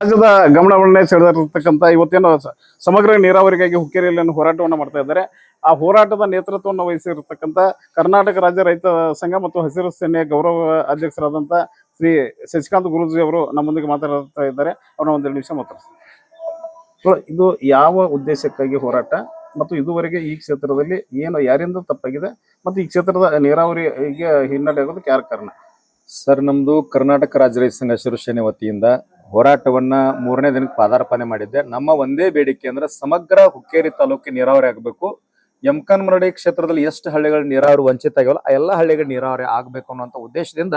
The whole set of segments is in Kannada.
ರಾಜ್ಯದ ಗಮನವನ್ನೇ ಸೆಳೆದಿರತಕ್ಕಂಥ ಇವತ್ತೇನು ಸಮಗ್ರ ನೀರಾವರಿಗಾಗಿ ಹುಕ್ಕೇರಿಯಲ್ಲಿ ಹೋರಾಟವನ್ನು ಮಾಡ್ತಾ ಇದ್ದಾರೆ. ಆ ಹೋರಾಟದ ನೇತೃತ್ವವನ್ನು ವಹಿಸಿರ್ತಕ್ಕಂಥ ಕರ್ನಾಟಕ ರಾಜ್ಯ ರೈತ ಸಂಘ ಮತ್ತು ಹಸಿರು ಸೇನೆಯ ಗೌರವ ಅಧ್ಯಕ್ಷರಾದಂಥ ಶ್ರೀ ಶಶಿಕಾಂತ್ ಗುರೂಜಿ ಅವರು ನಮ್ಮೊಂದಿಗೆ ಮಾತಾಡ್ತಾ ಇದ್ದಾರೆ. ಅವ್ರನ್ನ ಒಂದೆರಡು ನಿಮಿಷ ಮಾತಾಡ್ತಾರೆ. ಇದು ಯಾವ ಉದ್ದೇಶಕ್ಕಾಗಿ ಹೋರಾಟ ಮತ್ತು ಇದುವರೆಗೆ ಈ ಕ್ಷೇತ್ರದಲ್ಲಿ ಏನು ಯಾರಿಂದ ತಪ್ಪಾಗಿದೆ ಮತ್ತು ಈ ಕ್ಷೇತ್ರದ ನೀರಾವರಿಗೆ ಹಿನ್ನಡೆ ಆಗೋದಕ್ಕೆ ಯಾರ ಕಾರಣ? ಸರ್, ನಮ್ದು ಕರ್ನಾಟಕ ರಾಜ್ಯ ರೈತ ಸಂಘ ಹಸಿರು ಸೇನೆ ವತಿಯಿಂದ ಹೋರಾಟವನ್ನ 3ನೇ ದಿನಕ್ಕೆ ಪಾದಾರ್ಪಣೆ ಮಾಡಿದ್ದೆ. ನಮ್ಮ ಒಂದೇ ಬೇಡಿಕೆ ಅಂದ್ರೆ ಸಮಗ್ರ ಹುಕ್ಕೇರಿ ತಾಲೂಕಿಗೆ ನೀರಾವರಿ ಆಗಬೇಕು. ಯಮಕನಮರಡಿ ಕ್ಷೇತ್ರದಲ್ಲಿ ಎಷ್ಟು ಹಳ್ಳಿಗಳು ನೀರಾವರಿ ವಂಚಿತ ಆಗಿವಲ್ಲ ಆ ಎಲ್ಲ ಹಳ್ಳಿಗಳು ನೀರಾವರಿ ಆಗಬೇಕು ಅನ್ನುವಂಥ ಉದ್ದೇಶದಿಂದ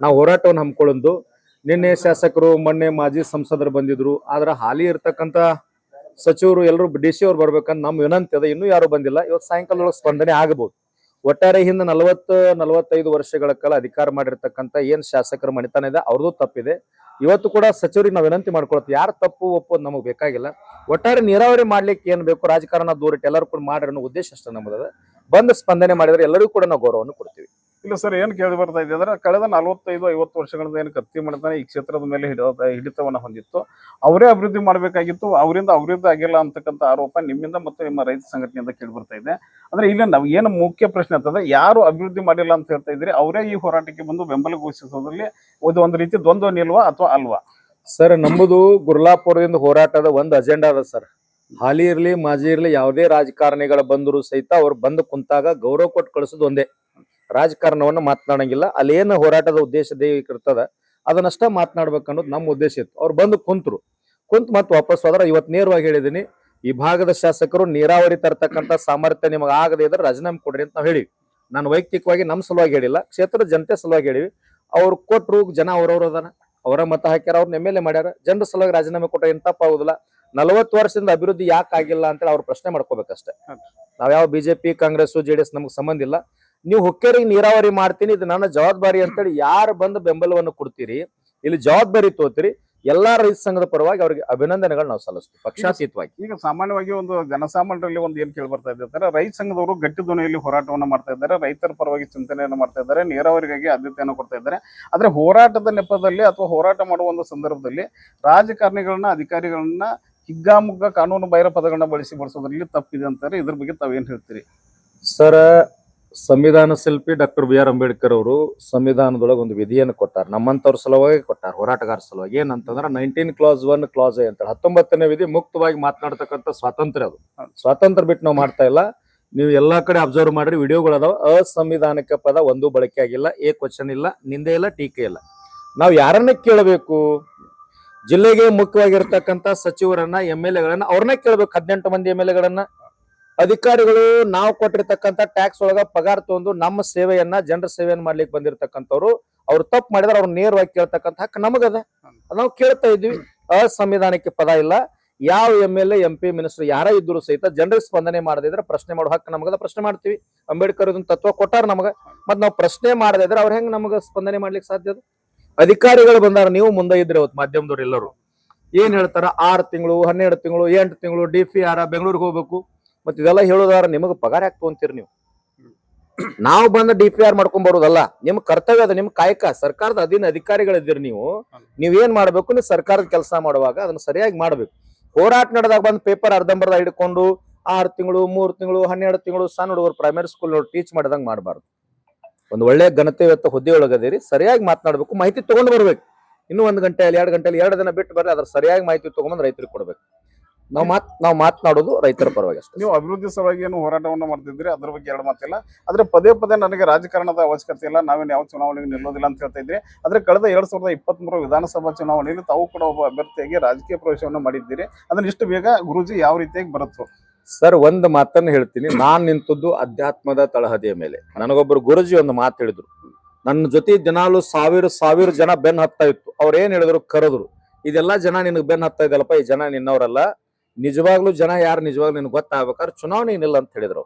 ನಾವು ಹೋರಾಟವನ್ನು ಹಮ್ಮಿಕೊಳ್ಳೋದು. ನಿನ್ನೆ ಶಾಸಕರು, ಮೊನ್ನೆ ಮಾಜಿ ಸಂಸದರು ಬಂದಿದ್ರು. ಆದ್ರೆ ಹಾಲಿ ಇರ್ತಕ್ಕಂಥ ಸಚಿವರು ಎಲ್ಲರೂ DC ಅವ್ರು ಬರ್ಬೇಕಂತ ನಮ್ಮ ವಿನಂತಿ ಅದ. ಇನ್ನೂ ಯಾರು ಬಂದಿಲ್ಲ. ಇವತ್ತು ಸಾಯಂಕಾಲ ಸ್ಪಂದನೆ ಆಗಬಹುದು. ಒಟ್ಟಾರೆ ಹಿಂದೆ 40-45 ವರ್ಷಗಳ ಕಾಲ ಅಧಿಕಾರ ಮಾಡಿರ್ತಕ್ಕಂಥ ಏನ್ ಶಾಸಕರ ಮಣಿತನ ಇದೆ ಅವ್ರದ್ದು ತಪ್ಪಿದೆ. ಇವತ್ತು ಕೂಡ ಸಚಿವರಿಗೆ ನಾವು ವಿನಂತಿ ಮಾಡ್ಕೊಳ್ತೀವಿ, ಯಾರು ತಪ್ಪು ಒಪ್ಪೋದು ನಮಗೆ ಬೇಕಾಗಿಲ್ಲ. ಒಟ್ಟಾರೆ ನೀರಾವರಿ ಮಾಡ್ಲಿಕ್ಕೆ ಏನ್ ಬೇಕು ರಾಜಕಾರಣ ದೂರಿಟ್ಟು ಎಲ್ಲರೂ ಕೂಡ ಮಾಡ್ರಿ ಅನ್ನೋ ಉದ್ದೇಶ ಅಷ್ಟೇ ನಮ್ಮದ. ಬಂದು ಸ್ಪಂದನೆ ಮಾಡಿದ್ರೆ ಎಲ್ಲರಿಗೂ ಕೂಡ ನಾವು ಗೌರವವನ್ನು ಕೊಡ್ತೀವಿ. ಇಲ್ಲ ಸರ್, ಏನು ಕೇಳಿ ಬರ್ತಾ ಇದೆ ಅಂದ್ರೆ ಕಳೆದ 45-50 ವರ್ಷಗಳಿಂದ ಏನು ಕತ್ತಿ ಮಾಡ್ತಾನೆ ಈ ಕ್ಷೇತ್ರದ ಮೇಲೆ ಹಿಡಿತವನ್ನು ಹೊಂದಿತ್ತು. ಅವರೇ ಅಭಿವೃದ್ಧಿ ಮಾಡಬೇಕಾಗಿತ್ತು, ಅವರಿಂದ ಅಭಿವೃದ್ಧಿ ಆಗಿಲ್ಲ ಅಂತಕ್ಕಂಥ ಆರೋಪ ನಿಮ್ಮಿಂದ ಮತ್ತು ನಿಮ್ಮ ರೈತ ಸಂಘಟನೆಯಿಂದ ಕೇಳಿ ಬರ್ತಾ ಇದೆ. ಅಂದ್ರೆ ಇಲ್ಲಿ ನಾವು ಏನು ಮುಖ್ಯ ಪ್ರಶ್ನೆ ಅಂತಂದ್ರೆ ಯಾರು ಅಭಿವೃದ್ಧಿ ಮಾಡಿಲ್ಲ ಅಂತ ಹೇಳ್ತಾ ಇದ್ರಿ, ಅವರೇ ಈ ಹೋರಾಟಕ್ಕೆ ಬಂದು ಬೆಂಬಲ ಘೋಷಿಸೋದ್ರಲ್ಲಿ ಒಂದು ರೀತಿ ದ್ವಂದ್ವ ನಿಲ್ವಾ ಅಥವಾ ಅಲ್ವಾ? ಸರ್, ನಮ್ಮದು ಗುರ್ಲಾಪುರದಿಂದ ಹೋರಾಟದ ಒಂದು ಅಜೆಂಡಾ ಅದ ಸರ್. ಹಾಲಿ ಇರ್ಲಿ ಮಾಜಿ ಇರ್ಲಿ ಯಾವುದೇ ರಾಜಕಾರಣಿಗಳ ಬಂದರು ಸಹಿತ ಅವ್ರು ಬಂದು ಕುಂತಾಗ ಗೌರವ ಕೊಟ್ಟು ಕಳಿಸೋದು ಒಂದೇ. ರಾಜಕಾರಣವನ್ನ ಮಾತನಾಡಂಗಿಲ್ಲ. ಅಲ್ಲೇನು ಹೋರಾಟದ ಉದ್ದೇಶ ಇರ್ತದ ಅದನ್ನಷ್ಟ ಮಾತನಾಡ್ಬೇಕು ಅನ್ನೋದು ನಮ್ಮ ಉದ್ದೇಶ ಇತ್ತು. ಅವ್ರು ಬಂದು ಕುಂತು ಮತ್ತೆ ವಾಪಸ್ ಹೋದ್ರ. ಇವತ್ತು ನೇರವಾಗಿ ಹೇಳಿದೀನಿ, ಈ ಭಾಗದ ಶಾಸಕರು ನೀರಾವರಿ ತರ್ತಕ್ಕಂಥ ಸಾಮರ್ಥ್ಯ ನಿಮಗೆ ಆಗದೆ ಇದ್ರೆ ರಾಜೀನಾಮೆ ಕೊಡ್ರಿ ಅಂತ ನಾವು ಹೇಳಿವಿ. ನಾನು ವೈಯಕ್ತಿಕವಾಗಿ ನಮ್ಮ ಸಲುವಾಗಿ ಹೇಳಿಲ್ಲ, ಕ್ಷೇತ್ರದ ಜನತೆ ಸಲುವಾಗಿ ಹೇಳಿವಿ. ಅವ್ರು ಕೊಟ್ರು, ಜನ ಅವ್ರವ್ರು ಅದಾನ, ಅವರ ಮತ ಹಾಕ್ಯಾರ, ಅವ್ರನ್ನ MLA ಮಾಡ್ಯಾರ. ಜನರ ಸಲುವಾಗಿ ರಾಜೀನಾಮೆ ಕೊಟ್ರೆ ಏನ್ ತಪ್ಪಾಗುದಿಲ್ಲ. 40 ವರ್ಷದಿಂದ ಅಭಿವೃದ್ಧಿ ಯಾಕೆ ಆಗಿಲ್ಲ ಅಂತೇಳಿ ಅವ್ರು ಪ್ರಶ್ನೆ ಮಾಡ್ಕೋಬೇಕಷ್ಟೇ. ನಾವ್ಯಾವ BJP ಕಾಂಗ್ರೆಸ್ JDS ನಮ್ಗೆ ಸಂಬಂಧ ಇಲ್ಲ. ನೀವು ಹುಕ್ಕೇರಿಗೆ ನೀರಾವರಿ ಮಾಡ್ತೀನಿ, ಇದು ನನ್ನ ಜವಾಬ್ದಾರಿ ಅಂತೇಳಿ ಯಾರು ಬಂದು ಬೆಂಬಲವನ್ನು ಕೊಡ್ತೀರಿ, ಇಲ್ಲಿ ಜವಾಬ್ದಾರಿ ತೋತೀರಿ, ಎಲ್ಲಾ ರೈತ ಸಂಘದ ಪರವಾಗಿ ಅವ್ರಿಗೆ ಅಭಿನಂದನೆಗಳು ನಾವು ಸಲ್ಲಿಸ್ತೀವಿ ಪಕ್ಷಾತೀತವಾಗಿ. ಈಗ ಸಾಮಾನ್ಯವಾಗಿ ಒಂದು ಜನಸಾಮಾನ್ಯರಲ್ಲಿ ಒಂದು ಏನ್ ಕೇಳಿ ಬರ್ತಾ ಇದ್ದಾರೆ, ರೈತ ಸಂಘದವರು ಗಟ್ಟಿ ಧ್ವನಿಯಲ್ಲಿ ಹೋರಾಟವನ್ನು ಮಾಡ್ತಾ ಇದ್ದಾರೆ, ರೈತರ ಪರವಾಗಿ ಚಿಂತನೆಯನ್ನು ಮಾಡ್ತಾ ಇದ್ದಾರೆ, ನೀರಾವರಿಗಾಗಿ ಆದ್ಯತೆಯನ್ನು ಕೊಡ್ತಾ ಇದ್ದಾರೆ. ಆದ್ರೆ ಹೋರಾಟದ ನೆಪದಲ್ಲಿ ಅಥವಾ ಹೋರಾಟ ಮಾಡುವ ಒಂದು ಸಂದರ್ಭದಲ್ಲಿ ರಾಜಕಾರಣಿಗಳನ್ನ, ಅಧಿಕಾರಿಗಳನ್ನ ಹಿಗ್ಗಾಮುಗ್ಗ ಕಾನೂನು ಬಾಹಿರ ಪದಗಳನ್ನ ಬಳಸೋದ್ರಲ್ಲಿ ತಪ್ಪಿದೆ ಅಂತಾರೆ. ಇದ್ರ ಬಗ್ಗೆ ತಾವೇನ್ ಹೇಳ್ತೀರಿ? ಸರ್, ಸಂವಿಧಾನ ಶಿಲ್ಪಿ ಡಾಕ್ಟರ್ BR ಅಂಬೇಡ್ಕರ್ ಅವರು ಸಂವಿಧಾನದೊಳಗೆ ಒಂದು ವಿಧಿಯನ್ನು ಕೊಟ್ಟಾರ. ನಮ್ಮಂತವ್ರ ಸಲುವಾಗಿ ಕೊಟ್ಟಾರ, ಹೋರಾಟಗಾರ ಸಲುವಾಗಿ. ಏನಂತಂದ್ರೆ 19 clause 1 clause ಅಂತ 19ನೇ ವಿಧಿ ಮುಕ್ತವಾಗಿ ಮಾತನಾಡ್ತಕ್ಕಂಥ ಸ್ವಾತಂತ್ರ್ಯ. ಅದು ಸ್ವಾತಂತ್ರ್ಯ ಬಿಟ್ಟು ನಾವು ಮಾಡ್ತಾ ಇಲ್ಲ. ನೀವು ಎಲ್ಲಾ ಕಡೆ ಅಬ್ಸರ್ವ್ ಮಾಡ್ರಿ, ವಿಡಿಯೋಗಳು ಅದಾವ. ಅಸಂವಿಧಾನಿಕ ಪದ ಒಂದು ಬಳಕೆ ಆಗಿಲ್ಲ, ಏಕವಚನ ಇಲ್ಲ, ನಿಂದೆ ಇಲ್ಲ, ಟೀಕೆ ಇಲ್ಲ. ನಾವು ಯಾರನ್ನ ಕೇಳಬೇಕು? ಜಿಲ್ಲೆಗೆ ಮುಖ್ಯವಾಗಿರ್ತಕ್ಕಂಥ ಸಚಿವರನ್ನ, MLAಗಳನ್ನ ಅವ್ರನ್ನ ಕೇಳ್ಬೇಕು. 18 ಮಂದಿ MLAಗಳನ್ನ. ಅಧಿಕಾರಿಗಳು ನಾವು ಕೊಟ್ಟಿರ್ತಕ್ಕಂಥ ಟ್ಯಾಕ್ಸ್ ಒಳಗ ಪಗಾರ ತಗೊಂಡು ನಮ್ಮ ಸೇವೆಯನ್ನ, ಜನರ ಸೇವೆಯನ್ನ ಮಾಡ್ಲಿಕ್ಕೆ ಬಂದಿರತಕ್ಕಂಥವ್ರು, ಅವ್ರು ತಪ್ಪು ಮಾಡಿದ್ರೆ ಅವ್ರು ನೇರವಾಗಿ ಕೇಳ್ತಕ್ಕಂಥ ಹಕ್ಕು ನಮಗದ. ನಾವು ಕೇಳ್ತಾ ಇದ್ವಿ. ಅಸಂವಿಧಾನಕ್ಕೆ ಪದ ಇಲ್ಲ. ಯಾವ MLA MP ಮಿನಿಸ್ಟರ್ ಯಾರ ಇದ್ರು ಸಹಿತ ಜನರಿಗೆ ಸ್ಪಂದನೆ ಮಾಡದಿದ್ರೆ ಪ್ರಶ್ನೆ ಮಾಡೋ ಹಕ್ಕು ನಮಗದ. ಪ್ರಶ್ನೆ ಮಾಡ್ತೀವಿ. ಅಂಬೇಡ್ಕರ್ ಇದನ್ನ ತತ್ವ ಕೊಟ್ಟಾರ ನಮಗ. ಮತ್ ನಾವು ಪ್ರಶ್ನೆ ಮಾಡದಿದ್ರೆ ಅವ್ರ ಹೆಂಗ್ ನಮಗ ಸ್ಪಂದನೆ ಮಾಡ್ಲಿಕ್ಕೆ ಸಾಧ್ಯ? ಅಧಿಕಾರಿಗಳು ಬಂದಾರ, ನೀವು ಮುಂದೆ ಇದ್ರೆ ಅವತ್ತು ಮಾಧ್ಯಮದವ್ರು ಎಲ್ಲರೂ ಏನ್ ಹೇಳ್ತಾರ, 6 ತಿಂಗಳು 12 ತಿಂಗಳು 8 ತಿಂಗಳು DPR ಬೆಂಗಳೂರಿಗೆ ಹೋಗ್ಬೇಕು. ಮತ್ ಇದೆಲ್ಲ ಹೇಳೋದಾರ ನಿಮಗ್ ಪಗಾರ ಯಾಕೆ ತಗೊಂತೀರಿ ನೀವು? ನಾವು ಬಂದ DPR ಮಾಡ್ಕೊಂಡ್ ಬರೋದಲ್ಲ, ನಿಮ್ ಕರ್ತವ್ಯ ಅದ, ನಿಮ್ ಕಾಯಕ. ಸರ್ಕಾರದ ಅಧಿಕಾರಿಗಳಿದ್ದೀರಿ ನೀವು. ನೀವೇನ್ ಮಾಡ್ಬೇಕು? ನೀವು ಸರ್ಕಾರದ ಕೆಲಸ ಮಾಡುವಾಗ ಅದನ್ನ ಸರಿಯಾಗಿ ಮಾಡ್ಬೇಕು. ಹೋರಾಟ ನಡೆದಾಗ ಬಂದ್ ಪೇಪರ್ ಅರ್ಧಂಬರ್ಧ ಹಿಡ್ಕೊಂಡು 6 ತಿಂಗಳು 3 ತಿಂಗಳು 12 ತಿಂಗಳು ಸಣ್ಣ ಹುಡುಗರು ಪ್ರೈಮರಿ ಸ್ಕೂಲ್ ಟೀಚ್ ಮಾಡಿದಂಗ್ ಮಾಡ್ಬಾರ್ದು. ಒಂದು ಒಳ್ಳೆ ಘನತೆಯುತ ಹುದ್ದೆ ಒಳಗದಿರಿ, ಸರಿಯಾಗಿ ಮಾತನಾಡ್ಬೇಕು, ಮಾಹಿತಿ ತಗೊಂಡ್ ಬರ್ಬೇಕು. ಇನ್ನೂ 1 ಗಂಟೆ 2 ಗಂಟೆಯಲ್ಲಿ 2 ದಿನ ಬಿಟ್ಟು ಬರ್ರಿ, ಅದ್ರ ಸರಿಯಾಗಿ ಮಾಹಿತಿ ತಗೊಂಡ್ ರೈತರಿಗೆ ಕೊಡ್ಬೇಕು. ನಾವು ಮಾತನಾಡೋದು ರೈತರ ಪರವಾಗಿ ಅಷ್ಟೇ. ನೀವು ಅಭಿವೃದ್ಧಿ ಸಲುವಾಗಿ ಏನು ಹೋರಾಟವನ್ನು ಮಾಡ್ತಿದ್ರಿ, ಅದ್ರ ಬಗ್ಗೆ ಎರಡು ಮಾತಿಲ್ಲ. ಆದ್ರೆ ಪದೇ ನನಗೆ ರಾಜಕಾರಣದ ಅವಶ್ಯಕತೆ ಇಲ್ಲ, ನಾವೇನು ಯಾವ ಚುನಾವಣೆಗೆ ನಿಲ್ಲೋದಿಲ್ಲ ಅಂತ ಹೇಳ್ತಾ ಇದ್ರಿ. ಆದ್ರೆ ಕಳೆದ 2023 ವಿಧಾನಸಭಾ ಚುನಾವಣೆಯಲ್ಲಿ ತಾವು ಕೂಡ ಒಬ್ಬ ಅಭ್ಯರ್ಥಿಯಾಗಿ ರಾಜಕೀಯ ಪ್ರವೇಶವನ್ನು ಮಾಡಿದ್ದೀರಿ. ಅದನ್ನ ಇಷ್ಟು ಬೇಗ ಗುರೂಜಿ ಯಾವ ರೀತಿಯಾಗಿ ಬರುತ್ತೋ? ಸರ್, ಒಂದು ಮಾತನ್ನು ಹೇಳ್ತೀನಿ. ನಾನ್ ನಿಂತದ್ದು ಅಧ್ಯಾತ್ಮದ ತಳಹದಿಯ ಮೇಲೆ. ನನಗೊಬ್ಬರು ಗುರುಜಿ ಒಂದು ಮಾತು ಹೇಳಿದ್ರು. ನನ್ನ ಜೊತೆ ದಿನಾಲು ಸಾವಿರ ಜನ ಬೆನ್ ಹತ್ತಾ ಇತ್ತು. ಅವ್ರು ಏನ್ ಹೇಳಿದ್ರು, ಕರೆದ್ರು, ಇದೆಲ್ಲಾ ಜನ ನಿನಗ್ ಬೆನ್ ಹತ್ತಾ ಇದಲ್ಲಪ್ಪ, ಈ ಜನ ನಿನ್ನವರಲ್ಲ, ನಿಜವಾಗ್ಲೂ ಜನ ಯಾರು ನಿಜವಾಗ್ಲೂ ನಿನ್ಗೆ ಗೊತ್ತಾಗ್ಬೇಕಾದ್ರೆ ಚುನಾವಣೆ ಏನಿಲ್ಲ ಅಂತ ಹೇಳಿದ್ರು.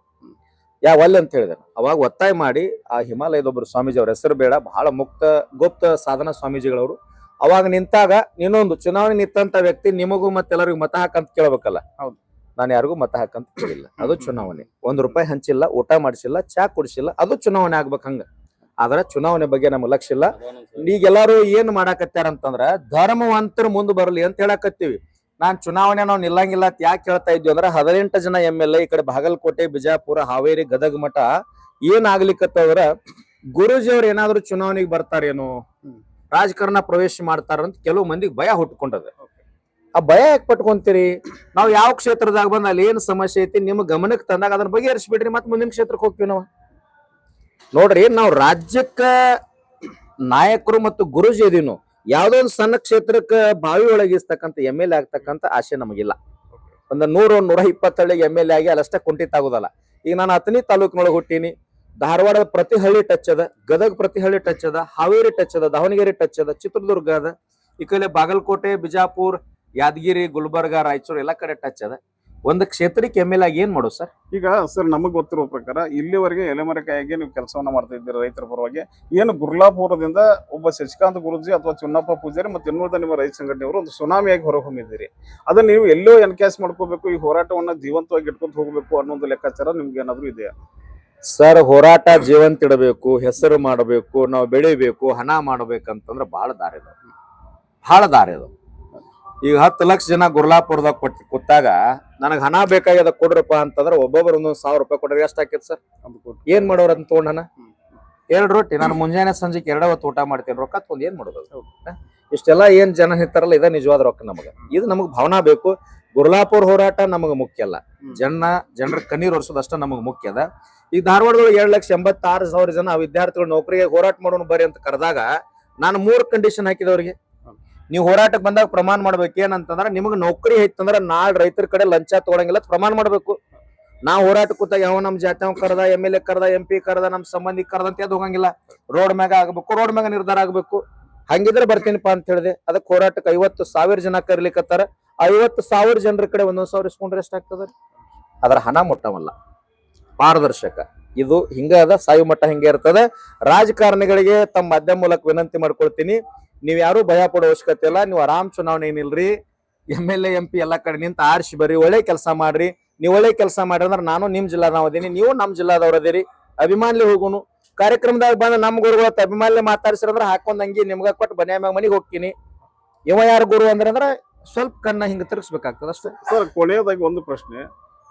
ಒಲ್ಲೆ ಅಂತ ಹೇಳಿದೆ. ಅವಾಗ ಒತ್ತಾಯ ಮಾಡಿ ಆ ಹಿಮಾಲಯದೊಬ್ಬರು ಸ್ವಾಮೀಜಿ, ಅವ್ರ ಹೆಸರು ಬೇಡ, ಬಹಳ ಗುಪ್ತ ಸಾಧನಾ ಸ್ವಾಮೀಜಿಗಳವರು. ಅವಾಗ ನಿಂತಾಗ ಇನ್ನೊಂದು ಚುನಾವಣೆ ನಿಂತಂತ ವ್ಯಕ್ತಿ ನಿಮಗೂ ಮತ್ತೆಲ್ಲರಿಗೂ ಮತ ಹಾಕಂತ ಕೇಳ್ಬೇಕಲ್ಲ. ಹೌದು, ನಾನು ಯಾರಿಗೂ ಮತ ಹಾಕಂತ ಕೇಳಿಲ್ಲ. ಅದು ಚುನಾವಣೆ. 1 ರೂಪಾಯಿ ಹಂಚಿಲ್ಲ, ಊಟ ಮಾಡಿಸಿಲ್ಲ, ಚಾ ಕುಡಿಸಿಲ್ಲ, ಅದು ಚುನಾವಣೆ ಆಗ್ಬೇಕು. ಹಂಗ ಆದ್ರ ಚುನಾವಣೆ ಬಗ್ಗೆ ನಮ್ಗೆ ಲಕ್ಷ್ಯ ಇಲ್ಲ. ಈಗೆಲ್ಲಾರು ಏನ್ ಮಾಡಾಕತ್ಯಾರ ಅಂತಂದ್ರ ಧರ್ಮವಂತರ ಮುಂದ್ ಬರ್ಲಿ ಅಂತ ಹೇಳಾಕತ್ತೀವಿ. ನಾನ್ ಚುನಾವಣೆ ನಾವು ನಿಲ್ಲಂಗಿಲ್ಲ ಅಂತ ಯಾಕೆ ಹೇಳ್ತಾ ಇದ್ವಿ ಅಂದ್ರ 18 ಜನ MLA ಈ ಕಡೆ ಬಾಗಲಕೋಟೆ, ಬಿಜಾಪುರ, ಹಾವೇರಿ, ಗದಗ ಮಠ ಏನ್ ಆಗ್ಲಿಕ್ಕತ್ತಂದ್ರ ಗುರೂಜಿ ಅವ್ರ ಏನಾದ್ರು ಚುನಾವಣೆಗೆ ಬರ್ತಾರೇನೋ, ರಾಜಕಾರಣ ಪ್ರವೇಶ ಮಾಡ್ತಾರ ಅಂತ ಕೆಲವು ಮಂದಿಗೆ ಭಯ ಹುಟ್ಕೊಂಡದ. ಆ ಭಯ ಯಾಕೆ ಪಟ್ಕೊಂತೀರಿ? ನಾವ್ ಯಾವ ಕ್ಷೇತ್ರದಾಗ ಬಂದ್ ಅಲ್ಲಿ ಏನ್ ಸಮಸ್ಯೆ ಐತಿ ನಿಮ್ ಗಮನಕ್ಕೆ ತಂದಾಗ ಅದನ್ನ ಬಗೆಹರಿಸ್ಬಿಡ್ರಿ, ಮತ್ ಮುಂದಿನ ಕ್ಷೇತ್ರಕ್ಕೆ ಹೋಗ್ತೀವಿ ನಾವು. ನೋಡ್ರಿ, ನಾವು ರಾಜ್ಯಕ್ಕ ನಾಯಕರು ಮತ್ತು ಗುರುಜಿ ಇದೀವಿ. ಯಾವ್ದೋ ಒಂದು ಸಣ್ಣ ಕ್ಷೇತ್ರಕ್ಕೆ ಬಾವಿ ಒಳಗಿಸ್ತಕ್ಕಂಥ MLA ಆಗ್ತಕ್ಕಂಥ ಆಸೆ ನಮಗಿಲ್ಲ. ಒಂದು 100-120 MLA ಆಗಿ ಅಲ್ಲಷ್ಟೇ ಕುಂಠಿತ ಆಗುದಲ್ಲ. ಈಗ ನಾನು ಅಥಣಿ ತಾಲೂಕಿನೊಳಗೆ ಹುಟ್ಟೀನಿ, ಧಾರವಾಡದ ಪ್ರತಿ ಹಳ್ಳಿ ಟಚ್ ಅದ, ಗದಗ ಪ್ರತಿ ಹಳ್ಳಿ ಟಚ್ ಅದ, ಹಾವೇರಿ ಟಚ್ ಅದ, ದಾವಣಗೆರೆ ಟಚ್ ಅದ, ಚಿತ್ರದುರ್ಗ ಅದ, ಈ ಕಡೆ ಬಾಗಲಕೋಟೆ, ಬಿಜಾಪುರ್, ಯಾದಗಿರಿ, ಗುಲ್ಬರ್ಗ, ರಾಯಚೂರು ಎಲ್ಲಾ ಕಡೆ ಟಚ್ ಅದ. ಒಂದು ಕ್ಷೇತ್ರಕ್ಕೆ MLA ಆಗಿ ಏನ್ ಮಾಡೋದು ಸರ್? ಈಗ ಸರ್ ನಮಗ್ ಗೊತ್ತಿರೋ ಪ್ರಕಾರ ಇಲ್ಲಿವರೆಗೆ ಎಲೆಮರೆಕಾಯಿಗೆ ನೀವು ಕೆಲಸವನ್ನ ಮಾಡ್ತಾ ಇದ್ದೀರಿ ರೈತರ ಪರವಾಗಿ. ಏನು ಗುರ್ಲಾಪುರದಿಂದ ಒಬ್ಬ ಶಶಿಕಾಂತ್ ಗುರೂಜಿ ಅಥವಾ ಚುನ್ನಪ್ಪ ಪೂಜಾರಿ ಮತ್ತೆ ಇನ್ನುಳಿದ ನಿಮ್ಮ ರೈತ ಸಂಘಟನೆಯವರು ಒಂದು ಸುನಾಮಿಯಾಗಿ ಹೊರಹೊಮ್ಮಿದ್ದೀರಿ. ಅದನ್ನ ನೀವು ಎಲ್ಲೋ ಎನ್ಕ್ಯಾಶ್ ಮಾಡ್ಕೋಬೇಕು, ಈ ಹೋರಾಟವನ್ನ ಜೀವಂತವಾಗಿ ಇಟ್ಕೊಂತ ಹೋಗ್ಬೇಕು ಅನ್ನೋ ಲೆಕ್ಕಾಚಾರ ನಿಮ್ಗೆ ಏನಾದ್ರು ಇದೆಯಾ? ಸರ್, ಹೋರಾಟ ಜೀವಂತ ಇಡಬೇಕು, ಹೆಸರು ಮಾಡಬೇಕು, ನಾವು ಬೆಳಿಬೇಕು, ಹಣ ಮಾಡ್ಬೇಕಂತಂದ್ರೆ ಬಹಳ ದಾರಿ ಅದು. ಈಗ 10 ಲಕ್ಷ ಜನ ಗುರ್ಲಾಪುರದಾಗ ಕೂತಾಗ ನನಗ್ ಹಣ ಬೇಕಾಗ್ಯದ ಕೊಡ್ರಪ್ಪ ಅಂತಂದ್ರೆ ಒಬ್ಬೊಬ್ರು 1,000 ರೂಪಾಯಿ ಕೊಡ್ರಿ, ಎಷ್ಟ್ ಆಕೇತ್ ಸರ್? ಏನ್ ಮಾಡೋರ್ ಅಂತ ತಗೊಂಡ್ ಹಣ 2 ರೊಟ್ಟಿ ನಾನು ಮುಂಜಾನೆ ಸಂಜೆಗೆ 2 ಹೊತ್ತು ಊಟ ಮಾಡ್ತೀನಿ, ರೊಕ್ಕ ತಗೊಂಡ್ ಏನ್ ಮಾಡೋದು? ಇಷ್ಟೆಲ್ಲ ಏನ್ ಜನ ಇರ್ತಾರಲ್ಲ, ಇದ ನಿಜವಾದ ರೊಕ್ಕ ನಮಗ. ಇದು ನಮಗ್ ಭಾವನಾ ಬೇಕು. ಗುರ್ಲಾಪುರ ಹೋರಾಟ ನಮಗ್ ಮುಖ್ಯ ಅಲ್ಲ, ಜನರ ಕಣ್ಣೀರ್ ಒರೆಸೋದಷ್ಟ ನಮಗ್ ಮುಖ್ಯ ಅದ. ಈ ಧಾರವಾಡದೊಳಗೆ 2,86,000 ಜನ ವಿದ್ಯಾರ್ಥಿಗಳು ನೌಕರಿಗೆ ಹೋರಾಟ ಮಾಡೋಣ ಬರ್ರಿ ಅಂತ ಕರೆದಾಗ ನಾನು 3 ಕಂಡೀಷನ್ ಹಾಕಿದವ್ರಿಗೆ. ನೀವು ಹೋರಾಟಕ್ಕೆ ಬಂದಾಗ ಪ್ರಮಾಣ ಮಾಡ್ಬೇಕು. ಏನಂತಂದ್ರ ನಿಮಗ್ ನೌಕರಿ ಐತಂದ್ರ ನಾಳೆ ರೈತರ ಕಡೆ ಲಂಚ ತಗೊಳಂಗಿಲ್ಲ ಪ್ರಮಾಣ ಮಾಡ್ಬೇಕು. ನಾವು ಹೋರಾಟ ಕೂತಾಗ ಯಾವ ನಮ್ ಜಾತಿ ಕರ್ದ, MLA ಕರ್ದ, MP ಕರ್ದ, ನಮ್ ಸಂಬಂಧಿ ಕರ್ದ ಅಂತ ಅದು ಹೋಗಂಗಿಲ್ಲ. ರೋಡ್ ಮ್ಯಾಗ ಆಗ್ಬೇಕು, ರೋಡ್ ಮ್ಯಾಗ ನಿರ್ಧಾರ ಆಗ್ಬೇಕು. ಹಂಗಿದ್ರೆ ಬರ್ತೀನಿಪಾ ಅಂತ ಹೇಳಿದೆ. ಅದಕ್ಕೆ ಹೋರಾಟಕ್ಕೆ 50,000 ಜನ ಕರ್ಲಿಕ್ಕತ್ತಾರ. 50,000 ಜನರ ಕಡೆ 1,000 ಇಸ್ಕೊಂಡ್ರೆ ಎಷ್ಟಾಗ್ತದ? ಅದರ ಹಣ ಮುಟ್ಟವಲ್ಲ, ಪಾರದರ್ಶಕ. ಇದು ಹಿಂಗ ಅದ, ಸಾಯು ಮಟ್ಟ ಹಿಂಗೆ ಇರ್ತದೆ. ರಾಜಕಾರಣಿಗಳಿಗೆ ತಮ್ಮ ಮಾಧ್ಯಮ ಮೂಲಕ ವಿನಂತಿ ಮಾಡ್ಕೊಳ್ತೀನಿ, ನೀವ್ ಯಾರು ಭಯ ಪಡೋ ಅವಶ್ಯಕತೆ ಇಲ್ಲ. ನೀವು ಆರಾಮ್ ಚುನಾವಣೆ ನಿಲ್ರಿ, MLA MP ಎಲ್ಲಾ ಕಡೆ ನಿಂತ ಆರಿಸಿ ಬರ್ರಿ, ಒಳ್ಳೆ ಕೆಲಸ ಮಾಡ್ರಿ. ನೀವ್ ಒಳ್ಳೆ ಕೆಲಸ ಮಾಡ್ರಿ ಅಂದ್ರೆ ನಾನು ನಿಮ್ ಜಿಲ್ಲಾದವ್ ಅದೀನಿ, ನೀವು ನಮ್ ಜಿಲ್ಲಾದವ್ರ ಅದೇರಿ. ಅಭಿಮಾನ್ಲಿ ಹೋಗುನು. ಕಾರ್ಯಕ್ರಮದಾಗ ಬಂದ ನಮ್ ಗುರುಗಳ ಅಭಿಮಾನ್ಲಿ ಮಾತಾಡ್ಸಿರಂದ್ರ ಹಾಕೊಂಡ್ ಅಂಗಿ ನಿಮ್ಗ ಕೊಟ್ಟು ಬನ್ಯಾ ಮ್ಯಾಗ ಮನಿಗ್ ಹೋಗ್ತೀನಿ. ಇವ ಯಾರು ಗುರು ಅಂದ್ರ ಸ್ವಲ್ಪ ಕಣ್ಣ ಹಿಂಗ ತಿರ್ಗಿಸ್ಬೇಕಾಗ್ತದ ಅಷ್ಟೇ. ಸರ್, ಕೊನೆಯದಾಗಿ ಒಂದು ಪ್ರಶ್ನೆ.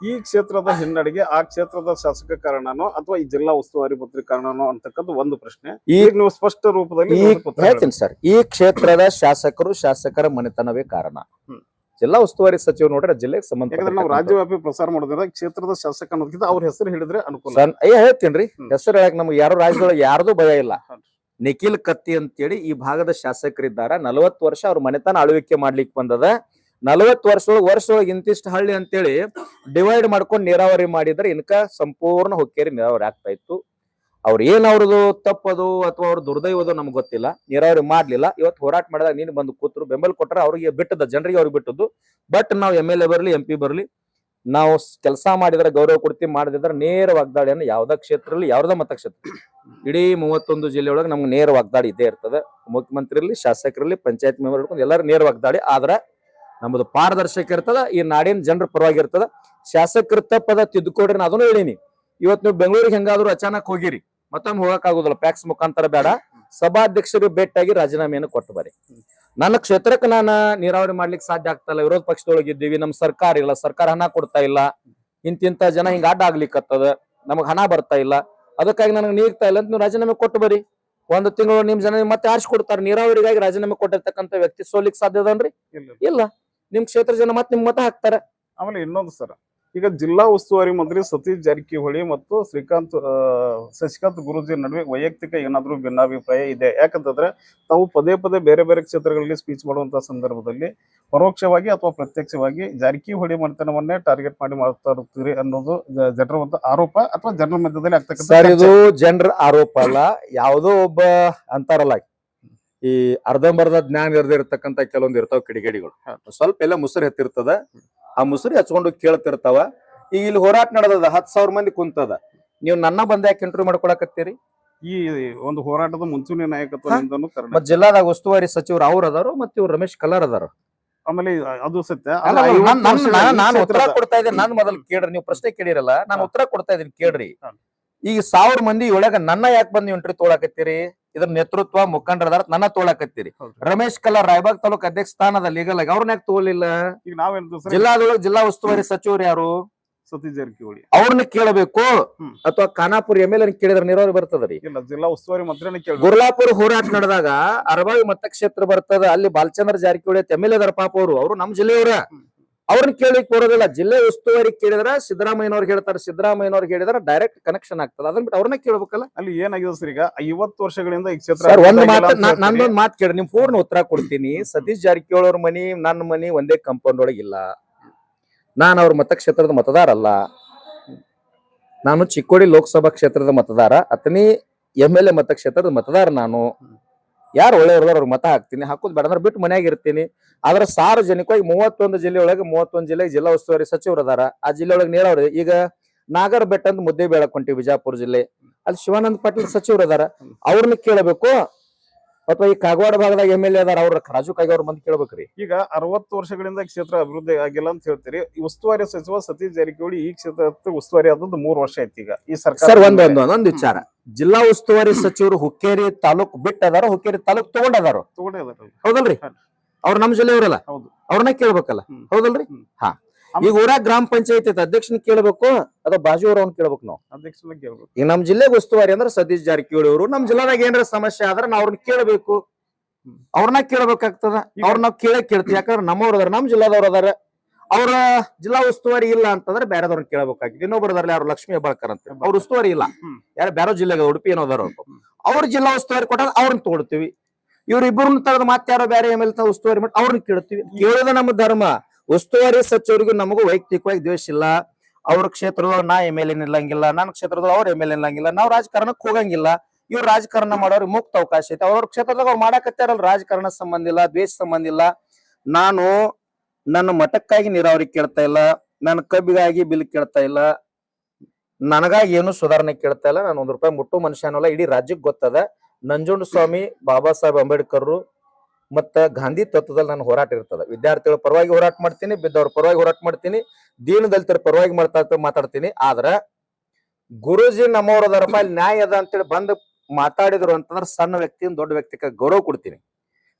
ಈ ಕ್ಷೇತ್ರದ ಹಿನ್ನಡೆಗೆ ಆ ಕ್ಷೇತ್ರದ ಶಾಸಕ ಕಾರಣನೋ ಅಥವಾ ಈ ಜಿಲ್ಲಾ ಉಸ್ತುವಾರಿ ಮಂತ್ರಿ ಕಾರಣನೋ ಅಂತಕ್ಕಂಥ ಒಂದು ಪ್ರಶ್ನೆ ಈಗ ನೀವು ಸ್ಪಷ್ಟ ರೂಪದಲ್ಲಿ ಹೇಳ್ತೀನಿ ಸರ್. ಈ ಕ್ಷೇತ್ರದ ಶಾಸಕರ ಮನೆತನವೇ ಕಾರಣ. ಜಿಲ್ಲಾ ಉಸ್ತುವಾರಿ ಸಚಿವರು ನೋಡ್ರೆ ಜಿಲ್ಲೆಗೆ ಸಂಬಂಧ ನಾವು ರಾಜ್ಯವ್ಯಾಪಿ ಪ್ರಸಾರ ಮಾಡೋದ್ರಿಂದ ಕ್ಷೇತ್ರದ ಶಾಸಕ ಅನ್ನೋದಕ್ಕಿಂತ ಅವ್ರ ಹೆಸರು ಹೇಳಿದ್ರೆ ಅನುಕೂಲ. ಹೇಳ್ತೀನ್ರಿ, ಹೆಸರು ಹೇಳಕ್ ನಮ್ಗೆ ಯಾರು ರಾಜ್ಯದೊಳಗೆ ಯಾರ್ದು ಭಯ ಇಲ್ಲ. ನಿಖಿಲ್ ಕತ್ತಿ ಅಂತೇಳಿ ಈ ಭಾಗದ ಶಾಸಕರಿದ್ದಾರ. 40 ವರ್ಷ ಅವ್ರ ಮನೆತನ ಆಳ್ವಿಕೆ ಮಾಡ್ಲಿಕ್ಕೆ ಬಂದದ. 40 ವರ್ಷದೊಳಗೆ ಇಂತಿಷ್ಟು ಹಳ್ಳಿ ಅಂತೇಳಿ ಡಿವೈಡ್ ಮಾಡ್ಕೊಂಡು ನೀರಾವರಿ ಮಾಡಿದ್ರೆ ಇನ್ಕ ಸಂಪೂರ್ಣ ಹುಕ್ಕೇರಿ ನೀರಾವರಿ ಆಗ್ತಾ ಇತ್ತು. ಅವ್ರದ್ದು ತಪ್ಪದು ಅಥವಾ ಅವ್ರ ದುರ್ದೈವದು ನಮ್ಗೆ ಗೊತ್ತಿಲ್ಲ. ನೀರಾವರಿ ಮಾಡ್ಲಿಲ್ಲ. ಇವತ್ತು ಹೋರಾಟ ಮಾಡಿದಾಗ ನೀನು ಬಂದು ಕೂತ್ರು, ಬೆಂಬಲ ಕೊಟ್ಟರೆ ಅವ್ರಿಗೆ ಬಿಟ್ಟದ, ಜನರಿಗೆ ಅವ್ರಿಗೆ ಬಿಟ್ಟದ್ದು. ಬಟ್ ನಾವು MLA ಬರ್ಲಿ, MP ಬರ್ಲಿ, ನಾವು ಕೆಲಸ ಮಾಡಿದ್ರೆ ಗೌರವ ಕೊಡ್ತೀವಿ, ಮಾಡದಿದ್ರೆ ನೇರ ವಾಗ್ದಾಳಿಯನ್ನು ಯಾವ್ದ ಕ್ಷೇತ್ರದಲ್ಲಿ, ಯಾವ್ದ ಮತಕ್ಷೇತ್ರ, ಇಡೀ 31 ಜಿಲ್ಲೆಯೊಳಗೆ ನಮ್ಗೆ ನೇರ ವಾಗ್ದಾಳಿ ಇದ್ದೇ ಇರ್ತದೆ. ಮುಖ್ಯಮಂತ್ರಿ ಇರಲಿ, ಶಾಸಕರಲ್ಲಿ, ಪಂಚಾಯತ್ ಮೆಂಬರ್ ಹಿಡ್ಕೊಂಡು ಎಲ್ಲರೂ ನೇರ ವಾಗ್ದಾಳಿ. ಆದ್ರೆ ನಮ್ದು ಪಾರದರ್ಶಕ ಇರ್ತದ, ಈ ನಾಡಿನ ಜನರ ಪರವಾಗಿರ್ತದ. ಶಾಸಕರ ತಪ್ಪದ ತಿದ್ದುಕೊಡ್ರಿ, ನಾ ಅದನ್ನು ಹೇಳಿನಿ. ಇವತ್ತು ನೀವು ಬೆಂಗಳೂರಿಗೆ ಹೆಂಗಾದ್ರು ಅಚಾನಕ್ ಹೋಗಿರಿ, ಮತ್ತೊಮ್ಮೆ ಹೋಗಕ್ ಆಗುದಿಲ್ಲ, ಪ್ಯಾಕ್ಸ್ ಮುಖಾಂತರ ಬೇಡ, ಸಭಾಧ್ಯಕ್ಷರು ಭೇಟಿಯಾಗಿ ರಾಜೀನಾಮೆಯನ್ನು ಕೊಟ್ಟು ಬರ್ರಿ. ನನ್ನ ಕ್ಷೇತ್ರಕ್ಕೆ ನಾನು ನೀರಾವರಿ ಮಾಡ್ಲಿಕ್ಕೆ ಸಾಧ್ಯ ಆಗ್ತಾ ಇಲ್ಲ, ವಿರೋಧ ಪಕ್ಷದೊಳಗಿದ್ದೀವಿ, ನಮ್ ಸರ್ಕಾರ ಇಲ್ಲ, ಸರ್ಕಾರ ಹಣ ಕೊಡ್ತಾ ಇಲ್ಲ, ಇಂತಿಂತ ಜನ ಹಿಂಗ ಅಡ್ಡ ಆಗ್ಲಿಕ್ಕತ್ತದ, ನಮಗ್ ಹಣ ಬರ್ತಾ ಇಲ್ಲ, ಅದಕ್ಕಾಗಿ ನನಗೆ ನೀಗ್ತಾ ಇಲ್ಲ ಅಂತ ನೀವು ರಾಜೀನಾಮೆ ಕೊಟ್ಟು ಬರ್ರಿ. 1 ತಿಂಗಳು ನಿಮ್ ಜನ ಮತ್ತೆ ಆರಿಸ್ಕೊಡ್ತಾರೆ. ನೀರಾವರಿಗಾಗಿ ರಾಜೀನಾಮೆ ಕೊಟ್ಟಿರ್ತಕ್ಕಂಥ ವ್ಯಕ್ತಿ ಸೋಲಿಕ್ ಸಾಧ್ಯ ಅದನ್ರಿ? ಇಲ್ಲ. ನಿಮ್ ಕ್ಷೇತ್ರ ಜನ ಮತ್ತೆ ನಿಮ್ ಮತ ಹಾಕ್ತಾರೆ. ಆಮೇಲೆ ಇನ್ನೊಂದು ಸರ್, ಈಗ ಜಿಲ್ಲಾ ಉಸ್ತುವಾರಿ ಮಂತ್ರಿ ಸತೀಶ್ ಜಾರಕಿಹೊಳಿ ಮತ್ತು ಶಶಿಕಾಂತ್ ಗುರೂಜಿ ನಡುವೆ ವೈಯಕ್ತಿಕ ಏನಾದ್ರೂ ಭಿನ್ನಾಭಿಪ್ರಾಯ ಇದೆ? ಯಾಕಂತಂದ್ರೆ ತಾವು ಪದೇ ಪದೇ ಬೇರೆ ಬೇರೆ ಕ್ಷೇತ್ರಗಳಲ್ಲಿ ಸ್ಪೀಚ್ ಮಾಡುವಂತಹ ಸಂದರ್ಭದಲ್ಲಿ ಪರೋಕ್ಷವಾಗಿ ಅಥವಾ ಪ್ರತ್ಯಕ್ಷವಾಗಿ ಜಾರಕಿಹೊಳಿ ಮನೆತನವನ್ನೇ ಟಾರ್ಗೆಟ್ ಮಾಡಿ ಮಾತಾಡುತ್ತೀರಿ ಅನ್ನೋದು ಜನರ ಒಂದು ಆರೋಪ ಅಥವಾ ಜನರ ಮಧ್ಯದಲ್ಲಿ ಆಗ್ತಕ್ಕಂಥ ಇದು ಜನರ ಆರೋಪ ಅಲ್ಲ. ಯಾವುದೋ ಒಬ್ಬ ಅಂತಾರಲ್ಲ, ಈ ಅರ್ಧಂಬರ್ಧ ಜ್ಞಾನ ಇರದಿರ್ತಕ್ಕಂಥ ಕೆಲವೊಂದು ಇರ್ತಾವ ಕಿಡಿಗೇಡಿಗಳು, ಸ್ವಲ್ಪ ಎಲ್ಲ ಮುಸುರಿ ಹತ್ತಿರ್ತದ. ಆ ಮುಸುರಿ ಹಚ್ಕೊಂಡು ಕೇಳ್ತಿರ್ತಾವ. ಈಗ ಇಲ್ಲಿ ಹೋರಾಟ ನಡೆದದ, 10,000 ಮಂದಿ ಕುಂತದ. ನೀವು ನನ್ನ ಬಂದ ಯಾಕೆ ಇಂಟರ್ವ್ಯೂ ಮಾಡ್ಕೊಳಕತ್ತೀರಿ? ಈ ಒಂದು ಹೋರಾಟದ ಮುಂಚೂಣಿ ನಾಯಕತ್ವದಿಂದನೂ ಮತ್ ಜಿಲ್ಲಾದಾಗ ಉಸ್ತುವಾರಿ ಸಚಿವರು ಅವ್ರು ಅದಾರು, ಮತ್ತೆ ಇವ್ರು ರಮೇಶ್ ಕಲ್ಲಾರ್ ಅದಾರು. ಆಮೇಲೆ ಅದು ಸತ್ಯ. ನಾನು ಉತ್ತರ ಕೊಡ್ತಾ ಇದ್ದೀನಿ. ನಾನು ಮೊದಲು ಕೇಳ್ರಿ, ನೀವು ಪ್ರಶ್ನೆ ಕೇಳಿರಲ್ಲ, ನಾನು ಉತ್ತರ ಕೊಡ್ತಾ ಇದ್ದೀನಿ ಕೇಳ್ರಿ. ಈಗ 1000 ಮಂದಿ ಒಳಗ ನನ್ನ ಯಾಕೆ ಬಂದ್ ಎಂಟ್ರಿ ತೊಗೊಳಕತ್ತೀರಿ? ಇದ್ರ ನೇತೃತ್ವ ಮುಖಂಡರದಾರ, ನನ್ನ ತೊಗೊಳಕತ್ತೀರಿ. ರಮೇಶ್ ಕಲ್ಲಾ ರಾಯಬಾಗ್ ತಾಲೂಕ್ ಅಧ್ಯಕ್ಷ ಸ್ಥಾನದ ಲೀಗಲ್ ಆಗಿ ಅವ್ರನ್ನ ಯಾಕೆ ತಗೊಳ್ಳಿಲ್ಲ? ಈಗ ನಾವೇನ್ ಜಿಲ್ಲಾದೊಳಗ ಜಿಲ್ಲಾ ಉಸ್ತುವಾರಿ ಸಚಿವರು ಯಾರು? ಸತೀಶ್ ಜಾರಕಿಹೊಳಿ ಅವ್ರನ್ನ ಕೇಳಬೇಕು. ಅಥವಾ ಖಾನಾಪುರ MLA ಕೇಳಿದ್ರೆ ನೀರಾವರಿ ಬರ್ತದ್ರಿ? ಇಲ್ಲ, ಜಿಲ್ಲಾ ಉಸ್ತುವಾರಿ ಮಂತ್ರಿನ ಕೇಳಿ. ಗುರ್ಲಾಪುರ ಹೋರಾಟ ನಡೆದಾಗ ಅರಬಾವಿ ಮತಕ್ಷೇತ್ರ ಬರ್ತದ, ಅಲ್ಲಿ ಬಾಲಚಂದ್ರ ಜಾರಕಿಹೊಳಿ MLA ಅದಾರ ಪಾಪ ಅವರು ನಮ್ ಜಿಲ್ಲೆಯವರ. ಅವ್ರನ್ನ ಕೇಳಿಕ್ ಬರೋದಿಲ್ಲ. ಜಿಲ್ಲೆ ಉಸ್ತುವಾರಿ ಕೇಳಿದ್ರ ಸಿದ್ದರಾಮಯ್ಯನವ್ರಿಗೆ ಹೇಳ್ತಾರೆ, ಸಿದ್ದರಾಮಯ್ಯನವ್ರಿಗೆ ಹೇಳಿದ್ರೆ ಡೈರೆಕ್ಟ್ ಕನೆಕ್ಷನ್ ಆಗ್ತದ. ಅದನ್ನ ಬಿಟ್ಟು ಅವ್ರನ್ನ ಕೇಳ್ಬೇಕಲ್ಲ. ಅಲ್ಲಿ ಏನಾಗಿದೆ ಸರ್, ಈಗ 50 ವರ್ಷಗಳಿಂದ ಈ ಕ್ಷೇತ್ರ ನಂದೊಂದ್ ಮಾತು ಕೇಳಿ, ನಿಮ್ ಪೂರ್ಣ ಉತ್ತರ ಕೊಡ್ತೀನಿ. ಸತೀಶ್ ಜಾರಕಿಹೊಳಿ ಅವ್ರ ಮನಿ ನನ್ನ ಮನಿ ಒಂದೇ ಕಂಪೌಂಡ್ ಒಳಗಿಲ್ಲ. ನಾನು ಅವ್ರ ಮತಕ್ಷೇತ್ರದ ಮತದಾರ ಅಲ್ಲ. ನಾನು ಚಿಕ್ಕೋಡಿ ಲೋಕಸಭಾ ಕ್ಷೇತ್ರದ ಮತದಾರ, ಅತನಿ MLA ಮತಕ್ಷೇತ್ರದ ಮತದಾರ. ನಾನು ಯಾರು ಒಳ್ಳೆಯವ್ರದಾರ ಅವ್ರಿಗೆ ಮತ ಹಾಕ್ತೀನಿ, ಹಾಕೋದ್ ಬೇಡ ಅಂದ್ರೆ ಬಿಟ್ಟು ಮನ್ಯಾಗ ಇರ್ತೀನಿ. ಆದ್ರೆ ಸಾರ್ವಜನಿಕವಾಗಿ 31 ಜಿಲ್ಲೆ ಒಳಗೆ 31 ಜಿಲ್ಲೆಗೆ ಜಿಲ್ಲಾ ಉಸ್ತುವಾರಿ ಸಚಿವರು ಅದಾರ. ಆ ಜಿಲ್ಲೆ ಒಳಗೆ ನೀರಾವರಿ, ಈಗ ನಾಗರ ಬೆಟ್ಟ ಅಂತ ಮುದ್ದೇಬೇಳಕ್ ಹೊಂಟಿವಿ, ಬಿಜಾಪುರ ಜಿಲ್ಲೆ, ಅಲ್ಲಿ ಶಿವಾನಂದ ಪಾಟೀಲ್ ಸಚಿವರು ಅದಾರ. ಅವ್ರನ್ನ ಕೇಳಬೇಕು. ಅಥವಾ ಈ ಕಾಗವಾಡ ಭಾಗದಾಗ MLA ಅದಾರ, ಅವ್ರ ರಾಜು ಕಾಗೆ ಅವ್ರ ಮಂದಿ ಕೇಳ್ಬೇಕ್ರಿ. ಈಗ 60 ವರ್ಷಗಳಿಂದ ಕ್ಷೇತ್ರ ಅಭಿವೃದ್ಧಿ ಆಗಿಲ್ಲ ಅಂತ ಹೇಳ್ತೀರಿ. ಈ ಉಸ್ತುವಾರಿ ಸಚಿವ ಸತೀಶ್ ಜಾರಕಿಹೊಳಿ ಈ ಕ್ಷೇತ್ರ ಉಸ್ತುವಾರಿ ಆದದ್ದು 3 ವರ್ಷ ಆಯ್ತು. ಈಗ ಈ ಸರ್ಕಾರ ಒಂದೊಂದು ವಿಚಾರ, ಜಿಲ್ಲಾ ಉಸ್ತುವಾರಿ ಸಚಿವರು ಹುಕ್ಕೇರಿ ತಾಲೂಕ್ ಬಿಟ್ಟು ಅದಾರ, ಹುಕ್ಕೇರಿ ತಾಲೂಕ್ ತಗೊಂಡದಾರ, ಹೌದಲ್ರಿ? ಅವ್ರು ನಮ್ ಜಿಲ್ಲೆಯವರಲ್ಲ, ಅವ್ರನ್ನ ಕೇಳ್ಬೇಕಲ್ಲ, ಹೌದಲ್ರಿ? ಹಾ, ಈಗ ಊರಾಗ ಗ್ರಾಮ ಪಂಚಾಯತ್ ಅಧ್ಯಕ್ಷನ ಕೇಳ್ಬೇಕು, ಅದ ಬಾಜು ಅವ್ರವ್ನ ಕೇಳ್ಬೇಕು. ನಾವು ಅಧ್ಯಕ್ಷನ ಕೇಳ್ಬೇಕು. ಈಗ ನಮ್ ಜಿಲ್ಲೆಗೆ ಉಸ್ತುವಾರಿ ಅಂದ್ರೆ ಸತೀಶ್ ಜಾರಕಿಹೊಳಿ ಅವರು. ನಮ್ ಜಿಲ್ಲಾದಾಗ ಏನಾರ ಸಮಸ್ಯೆ ಆದ್ರೆ ನಾವ್ ಅವ್ರನ್ನ ಕೇಳ್ಬೇಕು, ಅವ್ರನ್ನ ಕೇಳ್ಬೇಕಾಗ್ತದ. ಅವ್ರನ್ನ ನಾವ್ ಕೇಳ್ತೀವಿ, ಯಾಕಂದ್ರೆ ನಮ್ಮವ್ರ ಅದಾರ, ನಮ್ ಜಿಲ್ಲಾದವ್ರ ಅದಾರ. ಅವ್ರ ಜಿಲ್ಲಾ ಉಸ್ತುವಾರಿ ಇಲ್ಲ ಅಂತಂದ್ರೆ ಬೇರೆದವ್ರನ್ನ ಕೇಳ್ಬೇಕಾಗಿತ್ತು. ಇನ್ನೊಬ್ರು ಅದಾರ, ಯಾರು ಲಕ್ಷ್ಮೀ ಹೆಬ್ಬಾಳ್ಕರ್ ಅಂತ, ಅವ್ರ ಉಸ್ತುವಾರಿ ಇಲ್ಲ, ಯಾರು ಬೇರೆ ಜಿಲ್ಲೆಗೆ ಉಡುಪಿ ಏನೋದಾರ, ಅವ್ರ ಜಿಲ್ಲಾ ಉಸ್ತುವಾರಿ ಕೊಟ್ಟಾಗ ಅವ್ರನ್ನ ತಗೊಳ್ತೀವಿ. ಇವ್ರಿಬ್ಬರನ್ನ ತೆಗೆದು ಮತ್ತೆ ಯಾರೋ ಬೇರೆ MLA ಉಸ್ತುವಾರಿ ಮಾಡಿ ಅವ್ರನ್ನ ಕೇಳ್ತೀವಿ. ಕೇಳೋದ ನಮ್ಮ ಧರ್ಮ. ಉಸ್ತುವಾರಿ ಸಚಿವರಿಗೂ ನಮಗೂ ವೈಯಕ್ತಿಕವಾಗಿ ದ್ವೇಷ ಇಲ್ಲ. ಅವ್ರ ಕ್ಷೇತ್ರದೊಳಗೆ ನಾ MLA ನಿಲ್ಲಂಗಿಲ್ಲ, ನನ್ನ ಕ್ಷೇತ್ರದೊಳಗೆ ಅವ್ರ MLA ನಿಲ್ಲಂಗಿಲ್ಲ. ನಾವು ರಾಜಕಾರಣಕ್ಕೆ ಹೋಗಂಗಿಲ್ಲ. ಇವ್ರು ರಾಜಕಾರಣ ಮಾಡೋರಿಗೆ ಮುಕ್ತ ಅವಕಾಶ ಐತೆ. ಅವ್ರ ಕ್ಷೇತ್ರದಾಗ ಅವ್ರು ಮಾಡಾಕತ್ತಾರಲ್ಲ, ರಾಜಕಾರಣ ಸಂಬಂಧ ಇಲ್ಲ, ದ್ವೇಷ ಸಂಬಂಧ ಇಲ್ಲ. ನಾನು ನನ್ನ ಮಠಕ್ಕಾಗಿ ನೀರಾವರಿ ಕೇಳ್ತಾ ಇಲ್ಲ, ನನ್ನ ಕಬ್ಬಿಗಾಗಿ ಬಿಲ್ ಕೇಳ್ತಾ ಇಲ್ಲ, ನನಗಾಗಿ ಏನು ಸುಧಾರಣೆ ಕೇಳ್ತಾ ಇಲ್ಲ. ನಾನು ₹1 ಮುಟ್ಟು ಮನುಷ್ಯ ಅನ್ನೋಲ್ಲ. ಇಡೀ ರಾಜ್ಯಕ್ಕೆ ಗೊತ್ತದ. ನಂಜುಂಡ ಸ್ವಾಮಿ, ಬಾಬಾ ಸಾಹೇಬ್ ಅಂಬೇಡ್ಕರ್ ಮತ್ತ ಗಾಂಧಿ ತತ್ವದಲ್ಲಿ ನನ್ನ ಹೋರಾಟ ಇರ್ತದ. ವಿದ್ಯಾರ್ಥಿಗಳ ಪರವಾಗಿ ಹೋರಾಟ ಮಾಡ್ತೀನಿ, ಬಿದ್ದವ್ರ ಪರವಾಗಿ ಹೋರಾಟ ಮಾಡ್ತೀನಿ, ದೀನ ದಲಿತರ ಪರವಾಗಿ ಮಾತಾಡ್ತೀನಿ. ಆದ್ರ ಗುರುಜಿ ನಮ್ಮವ್ರದಾರಪ್ಪ, ಅಲ್ಲಿ ನ್ಯಾಯ ಅದ ಅಂತೇಳಿ ಬಂದ್ ಮಾತಾಡಿದ್ರು ಅಂತಂದ್ರೆ ಸಣ್ಣ ವ್ಯಕ್ತಿಯಿಂದ ದೊಡ್ಡ ವ್ಯಕ್ತಿಗೆ ಗೌರವ ಕೊಡ್ತೀನಿ.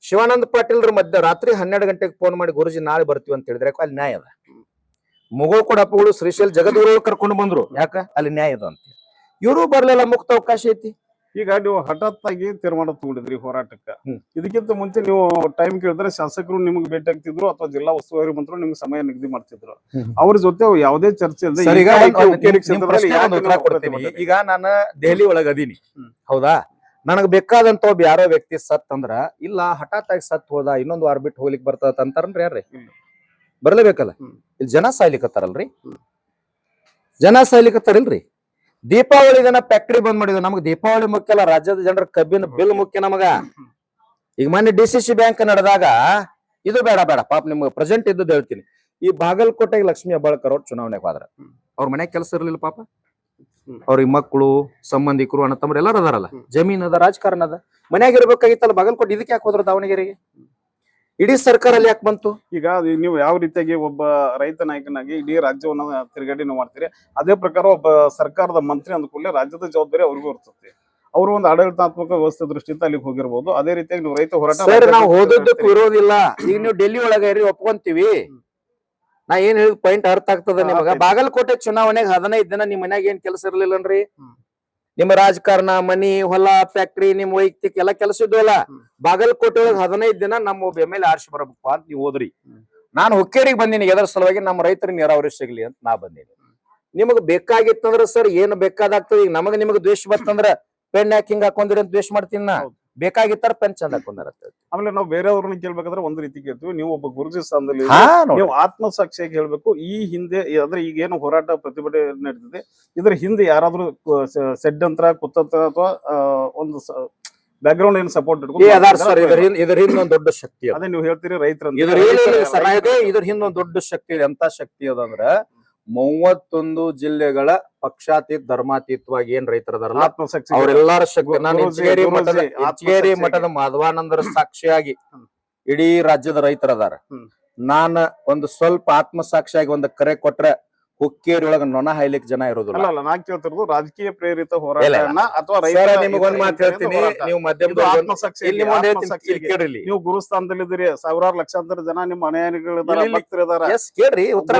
ಶಿವಾನಂದ ಪಾಟೀಲ್ರ ಮಧ್ಯ ರಾತ್ರಿ 12 ಗಂಟೆಗೆ ಫೋನ್ ಮಾಡಿ ಗುರುಜಿ ನಾಳೆ ಬರ್ತೀವಿ ಅಂತ ಹೇಳಿದ್ರೆ ಅಲ್ಲಿ ನ್ಯಾಯ ಅದ. ಮುಗುಳ್ ಕೊಡಪ್ಪಗಳು ಶ್ರೀಶೈಲ್ ಜಗದ್ಗುರು ಕರ್ಕೊಂಡು ಬಂದ್ರು, ಯಾಕ ಅಲ್ಲಿ ನ್ಯಾಯ ಅದ ಅಂತ. ಇವರು ಬರ್ಲಿಲ್ಲ, ಮುಕ್ತ ಅವಕಾಶ ಐತಿ. ಈಗ ನೀವು ಹಠಾತ್ ಆಗಿ ತೀರ್ಮಾನ ತಗೊಂಡಿದ್ರಿ ಹೋರಾಟಕ್ಕ. ಇದಕ್ಕಿಂತ ಮುಂಚೆ ನೀವು ಟೈಮ್ ಕೇಳಿದ್ರೆ ಶಾಸಕರು ನಿಮ್ಗೆ ಭೇಟಿ ಆಗ್ತಿದ್ರು, ಅಥವಾ ಜಿಲ್ಲಾ ಉಸ್ತುವಾರಿ ಮಂತ್ರಿ ನಿಮ್ಗೆ ಸಮಯ ನಿಗದಿ ಮಾಡ್ತಿದ್ರು. ಅವ್ರ ಜೊತೆ ಯಾವುದೇ ಚರ್ಚೆ ಇಲ್ಲದೆ ಈಗ ನಾನು ದೆಹಲಿ ಒಳಗ ಅದೀನಿ, ಹೌದಾ? ನನಗ್ ಬೇಕಾದಂತ ಒಬ್ಬ ಯಾರೋ ವ್ಯಕ್ತಿ ಸತ್ ಅಂದ್ರ ಇಲ್ಲ, ಹಠಾತ್ ಆಗಿ ಸತ್ ಹೋದ, ಇನ್ನೊಂದು ವಾರ ಬಿಟ್ಟು ಹೋಗ್ಲಿಕ್ ಬರ್ತದ ಅಂತಾರನ್ರಿ. ಯಾರ್ರಿ ಬರ್ಲೇಬೇಕಲ್ಲ. ಇಲ್ಲಿ ಜನ ಸಾಯ್ಲಿಕತ್ತಾರಲ್ರಿ, ಜನ ಸಾಯ್ಲಿಕತ್ತಾರಿಲ್ರಿ. ದೀಪಾವಳಿ ದಿನ ಫ್ಯಾಕ್ಟ್ರಿ ಬಂದ್ ಮಾಡಿದ್ವಿ. ನಮಗ್ ದೀಪಾವಳಿ ಮುಖ್ಯ ಅಲ್ಲ, ರಾಜ್ಯದ ಜನರ ಕಬ್ಬಿನ ಬಿಲ್ ಮುಖ್ಯ ನಮಗ. ಈಗ ಮೊನ್ನೆ DCC ಬ್ಯಾಂಕ್ ನಡೆದಾಗ ಇದು ಬೇಡ ಪಾಪ ನಿಮ್ಗೆ ಪ್ರೆಸೆಂಟ್ ಇದ್ದದ್ದು ಹೇಳ್ತೀನಿ. ಈ ಬಾಗಲಕೋಟೆಗೆ ಲಕ್ಷ್ಮೀ ಹೆಬ್ಬಾಳ್ಕರ್ ಅವ್ರು ಚುನಾವಣೆಗೆ ಹೋದ್ರ. ಅವ್ರ ಮನ್ಯಾಗ ಕೆಲಸ ಇರ್ಲಿಲ್ಲ ಪಾಪ. ಅವ್ರಿಗೆ ಮಕ್ಕಳು, ಸಂಬಂಧಿಕರು, ಅಣ್ಣ ತಮ್ಮರು ಎಲ್ಲಾರು ಅದಾರಲ್ಲ, ಜಮೀನ್ ಅದ, ರಾಜಕಾರಣ ಅದ, ಮನ್ಯಾಗ ಇರ್ಬೇಕಾಗಿತ್ತಲ್ಲ. ಬಾಗಲಕೋಟೆ ಇದಕ್ಕೆ ಯಾಕೆ ಹೋದ್ರು ದಾವಣಗೆರೆಗೆ? ಇಡೀ ಸರ್ಕಾರ ಅಲ್ಲಿ ಯಾಕೆ ಬಂತು? ಈಗ ನೀವು ಯಾವ ರೀತಿಯಾಗಿ ಒಬ್ಬ ರೈತ ನಾಯಕನಾಗಿ ಇಡೀ ರಾಜ್ಯವನ್ನ ತಿರುಗಾಡಿ ಮಾಡ್ತೀರಿ, ಅದೇ ಪ್ರಕಾರ ಒಬ್ಬ ಸರ್ಕಾರದ ಮಂತ್ರಿ ಅಂದ್ಕೊಳ್ಳಿ ರಾಜ್ಯದ ಜವಾಬ್ದಾರಿ ಅವ್ರಿಗೂ ಇರ್ತದೆ. ಅವರು ಒಂದು ಆಡಳಿತಾತ್ಮಕ ವ್ಯವಸ್ಥೆ ದೃಷ್ಟಿಯಿಂದ ಅಲ್ಲಿಗೆ ಹೋಗಿರ್ಬೋದು. ಅದೇ ರೀತಿಯಾಗಿ ನೀವು ರೈತ ಹೋರಾಟ ನಾವು ಹೋದದ್ದಕ್ಕೂ ಇರೋದಿಲ್ಲ. ಈಗ ನೀವು ಡೆಲ್ಲಿ ಒಳಗ ಒಪ್ಕೊಂತೀವಿ. ನಾ ಏನ್ ಹೇಳಿದ ಪಾಯಿಂಟ್ ಅರ್ಥ ಆಗ್ತದ ನಿಮಗ? ಬಾಗಲಕೋಟೆ ಚುನಾವಣೆಗೆ 15 ದಿನ ನಿಮ್ ಮನ್ಯಾಗ ಏನ್ ಕೆಲಸ ಇರ್ಲಿಲ್ಲನ್ರಿ? ನಿಮ್ಮ ರಾಜಕಾರಣ, ಮನಿ, ಹೊಲ, ಫ್ಯಾಕ್ಟ್ರಿ, ನಿಮ್ ವೈಯಕ್ತಿಕ ಎಲ್ಲ ಕೆಲಸ ಇದ್ವಲ್ಲ. ಬಾಗಲಕೋಟೆ ಒಳಗೆ 15 ದಿನ ನಮ್ಮ ಒಬ್ಬ MLA ಆರ್ಸಿ ಬರಬೇಕು ಅಂತ ನೀವು ಹೋದ್ರಿ. ನಾನು ಹುಕ್ಕೇರಿಗೆ ಬಂದೀನಿ ಎದರ ಸಲುವಾಗಿ? ನಮ್ಮ ರೈತರಿಗೆ ನೀರಾವರಿ ಸಿಗ್ಲಿ ಅಂತ ನಾ ಬಂದೀನಿ. ನಿಮಗ್ ಬೇಕಾಗಿತ್ತಂದ್ರ ಸರ್ ಏನು ಬೇಕಾದಾಗ್ತದ. ಈಗ ನಮಗ ನಿಮಗ್ ದ್ವೇಷ ಬರ್ತಂದ್ರ ಪೆನ್ ಯಾಕೆ ಹಿಂಗ್ ಹಾಕೊಂಡ್ರಿ ಅಂತ ದ್ವೇಷ ಮಾಡ್ತೀನಿ ನಾ. ಬೇಕಾಗಿತ್ತಾರ ಪೆನ್ ಚಂದ ಹಾಕೊಂಡಾರ. ಆಮೇಲೆ ನಾವು ಬೇರೆಯವ್ರನ್ನ ಕೇಳ್ಬೇಕಾದ್ರೆ ಒಂದ್ ರೀತಿ ಕೇಳ್ತೀವಿ. ನೀವು ಒಬ್ಬ ಗುರುಜಿ ಸ್ಥಾನದಲ್ಲಿ ನೀವು ಆತ್ಮಸಾಕ್ಷಿಯಾಗಿ ಹೇಳ್ಬೇಕು. ಈ ಹಿಂದೆ ಅಂದ್ರೆ ಈಗೇನು ಹೋರಾಟ ಪ್ರತಿಭಟನೆ ನಡೀತಿದೆ, ಇದ್ರ ಹಿಂದೆ ಯಾರಾದ್ರೂ ಷಡ್ಯಂತ್ರ, ಕುತಂತ್ರ ಅಥವಾ ಒಂದು ಬ್ಯಾಕ್ಗ್ರೌಂಡ್ ಏನ್ ಸಪೋರ್ಟ್ ಇದ್ರ ಹಿಂದೊಂದು ದೊಡ್ಡ ಶಕ್ತಿ ಅದೇ ನೀವು ಹೇಳ್ತೀರಿ ರೈತರ ಇದ್ರ ಹಿಂದೊಂದು ದೊಡ್ಡ ಶಕ್ತಿ. ಎಂತ ಶಕ್ತಿ ಅದಂದ್ರ 31 ಜಿಲ್ಲೆಗಳ ಪಕ್ಷಾತೀತ ಧರ್ಮಾತೀತವಾಗಿ ಏನ್ ರೈತರದಾರಲ್ಲ ಅವರೆಲ್ಲಾರ ಶಕ್ತಿ. ನಾನು ಇಂಚಗೇರಿ ಮಠದ ಮಾಧವಾನಂದರ ಸಾಕ್ಷಿಯಾಗಿ ಇಡೀ ರಾಜ್ಯದ ರೈತರದಾರ. ನಾನ ಒಂದು ಸ್ವಲ್ಪ ಆತ್ಮಸಾಕ್ಷಿಯಾಗಿ ಒಂದು ಕರೆ ಕೊಟ್ರೆ ಹುಕ್ಕೇರಿ ಒಳಗ ನೊಣ ಹಾಯ್ಲಿಕ್ ಜನ ಇರೋದಿಲ್ಲ. ಅಲ್ಲ ನಾ ಕೇಳ್ತಿರೋದು ರಾಜಕೀಯ ಪ್ರೇರಿತ ಹೋರಾಟವನ್ನ ಅಥವಾ ಸರ್ ನಿಮಗೊಂದ್ ಮಾತು ಹೇಳ್ತೀನಿ, ನೀವು ಮಾಧ್ಯಮದವ್ರು ಕೇಳ್ರಿ, ನೀವು ಗುರುಸ್ಥಾನದಲ್ಲಿದ್ದೀರಿ, ಸಾವಿರಾರು ಲಕ್ಷಾಂತರ ಜನ ನಿಮ್ಮ ಮನೆಗಳಿದಾರ, ಭಕ್ತರಿದಾರ. ಎಸ್ ಕೇಳ್ರಿ, ಉತ್ತರ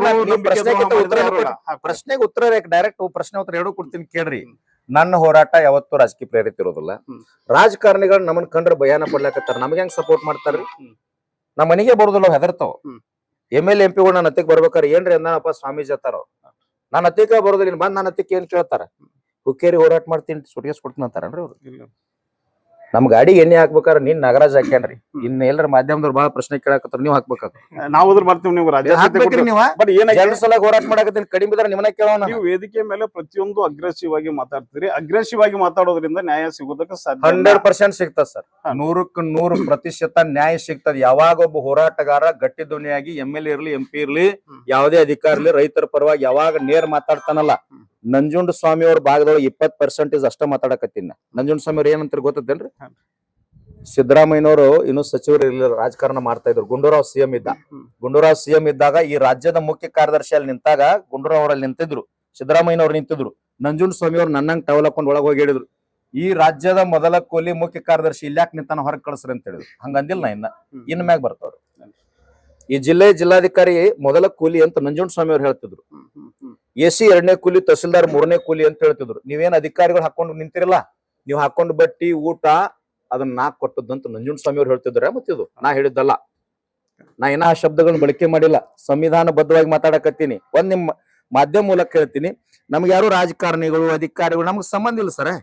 ಪ್ರಶ್ನೆಗೆ ಉತ್ತರ ಡೈರೆಕ್ಟ್ ಪ್ರಶ್ನೆ ಉತ್ತರ ಎರಡು ಕೊಡ್ತೀನಿ ಕೇಳ್ರಿ. ನನ್ನ ಹೋರಾಟ ಯಾವತ್ತೂ ರಾಜಕೀಯ ಪ್ರೇರಿತ ಇರೋದಿಲ್ಲ. ರಾಜಕಾರಣಿಗಳು ನಮ್ಮನ್ ಕಂಡ್ರೆ ಭಯಾನ ಪಡ್ಲಾಕತ್ತಾರ, ನಮ್ಗೆ ಹೆಂಗ್ ಸಪೋರ್ಟ್ ಮಾಡ್ತಾರ್ರಿ? ನಮ್ಮ ಮನೆಗೆ ಬರೋದಿಲ್ಲ, ಹೆದರ್ತಾವ. MLA MP ಗಳು ನನ್ನ ಹತ್ತಿಕ್ ಬರ್ಬೇಕಾರೆ ಏನ್ರಿ ಅಂದನಪ್ಪ ಸ್ವಾಮೀಜಿ ಅತ್ತಾರ, ನಾನು ಹತ್ತಿಕ ಬರೋದಿಲ್ಲ, ಬಂದ್ ನನ್ನ ಹತ್ತಿಕ್ ಏನ್ ಕೇಳ್ತಾರ? ಹುಕ್ಕೇರಿ ಹೋರಾಟ ಮಾಡ್ತೀನಿ ಸುಟಿಗೆಸ್ ಕೊಡ್ತೀನಿ ಅಂತಾರನ್ರಿ ಅವ್ರು. ನಮ್ ಗಾಡಿ ಎಣ್ಣೆ ಹಾಕ್ಬೇಕಾರ ನೀನ್ ನಾಗರಾಜ್ ಹಾಕ್ಯಾನ್ರಿ, ಇನ್ ಎಲ್ಲರ ಮಾಧ್ಯಮದವ್ರು ಬಾಳ ಪ್ರಶ್ನೆ ಕೇಳಾಕತ್ತಾರ, ನೀವ್ ಹಾಕ್ಬೇಕಾಗ ನಾವು ಅದ್ರ ಮಾಡ್ತೀವಿ, ನೀವು ಹಾಕ್ಬೇಕ್ರಿ. ನೀವ ಜನರ ಸಲ ಹೋರಾಟ ಮಾಡಕತ್ತೀನಿ, ಕಡಿಮೆ ಬಿದ್ರೆ ನಿಮ್ಮನ್ನ ಕೇಳೋಣ. ನೀವು ವೇದಿಕೆ ಮೇಲೆ ಪ್ರತಿಯೊಂದು ಅಗ್ರೆಸಿವ್ ಆಗಿ ಮಾತಾಡ್ತೀರಿ, ಅಗ್ರೆಸಿವ್ ಆಗಿ ಮಾತಾಡೋದ್ರಿಂದ ನ್ಯಾಯ ಸಿಗೋದಕ್ಕೆ ಸಾಧ್ಯ 100% ಸಿಗ್ತದ ಸರ್, 100% ನ್ಯಾಯ ಸಿಗ್ತದ. ಯಾವಾಗ ಒಬ್ಬ ಹೋರಾಟಗಾರ ಗಟ್ಟಿ ಧ್ವನಿಯಾಗಿ MLA ಇರ್ಲಿ MP ಇರ್ಲಿ ಯಾವುದೇ ಅಧಿಕಾರಿ ಇರ್ಲಿ ರೈತರ ಪರವಾಗಿ ಯಾವಾಗ ನೇರ್ ಮಾತಾಡ್ತಾನಲ್ಲ, ನಂಜುಂಡ ಸ್ವಾಮಿ ಅವ್ರ ಭಾಗದೊಳಗೆ 20% ಅಷ್ಟ ಮಾತಾಡಕತ್ತೀನಿ. ನಂಜುಂಡ ಸ್ವಾಮಿ ಅವ್ರು ಏನಂತ ಗೊತ್ತದೇನ್ರಿ? ಸಿದ್ದರಾಮಯ್ಯನವರು ಇನ್ನು ಸಚಿವರು ಇರ್ಲಿಲ್ಲ, ರಾಜಕಾರಣ ಮಾಡ್ತಾ ಇದ್ರು. ಗುಂಡೂರಾವ್ CM ಇದ್ದ. ಗುಂಡೂರಾವ್ CM ಇದ್ದಾಗ ಈ ರಾಜ್ಯದ ಮುಖ್ಯ ಕಾರ್ಯದರ್ಶಿ ಅಲ್ಲಿ ನಿಂತಾಗ ಗುಂಡೂರಾವ್ ಅವರಲ್ಲಿ ನಿಂತಿದ್ರು, ಸಿದ್ದರಾಮಯ್ಯನವ್ರು ನಿಂತಿದ್ರು. ನಂಜುಂಡ ಸ್ವಾಮಿ ಅವ್ರು ನನ್ನಂಗ್ ಟವಲ್ ಹಾಕೊಂಡ್ ಒಳಗೆ ಹೋಗಿ ಹೇಳಿದ್ರು, ಈ ರಾಜ್ಯದ ಮೊದಲ ಕೂಲಿ ಮುಖ್ಯ ಕಾರ್ಯದರ್ಶಿ ಇಲ್ಯಾಕ್ ನಿಂತಾನ, ಹೊರಗೆ ಕಳಿಸ್ರಿ ಅಂತ ಹೇಳಿದ್ರು. ಹಂಗಂದಿಲ್ಲ ನಾ ಇನ್ ಮ್ಯಾಗ ಬರ್ತಾವ್ರು. ಈ ಜಿಲ್ಲಾಧಿಕಾರಿ ಮೊದಲ ಕೂಲಿ ಅಂತ ನಂಜುಂಡ ಸ್ವಾಮಿ ಅವ್ರು ಹೇಳ್ತಿದ್ರು. AC 2ನೇ ಕೂಲಿ, ತಹಸೀಲ್ದಾರ್ 3ನೇ ಕೂಲಿ ಅಂತ ಹೇಳ್ತಿದ್ರು. ನೀವೇನ್ ಅಧಿಕಾರಿಗಳು ಹಾಕೊಂಡು ನಿಂತಿರಲ್ಲ, ನೀವು ಹಾಕೊಂಡು ಬಟ್ಟಿ ಊಟ ಅದನ್ನ ನಾ ಕೊಟ್ಟದಂತ ನಂಜುಂಡ ಸ್ವಾಮಿ ಅವ್ರು ಹೇಳ್ತಿದ್ರ. ಮತ್ತಿದು ನಾ ಹೇಳಿದ್ದಲ್ಲ, ನಾ ಏನ ಆ ಶಬ್ದಗಳನ್ನ ಬಳಕೆ ಮಾಡಿಲ್ಲ, ಸಂವಿಧಾನಬದ್ಧವಾಗಿ ಮಾತಾಡಕತ್ತೀನಿ. ಒಂದ್ ನಿಮ್ ಮಾಧ್ಯಮ ಮೂಲಕ ಹೇಳ್ತೀನಿ, ನಮ್ಗೆ ಯಾರು ರಾಜಕಾರಣಿಗಳು ಅಧಿಕಾರಿಗಳು ನಮ್ಗೆ ಸಂಬಂಧ ಇಲ್ಲ ಸರ್.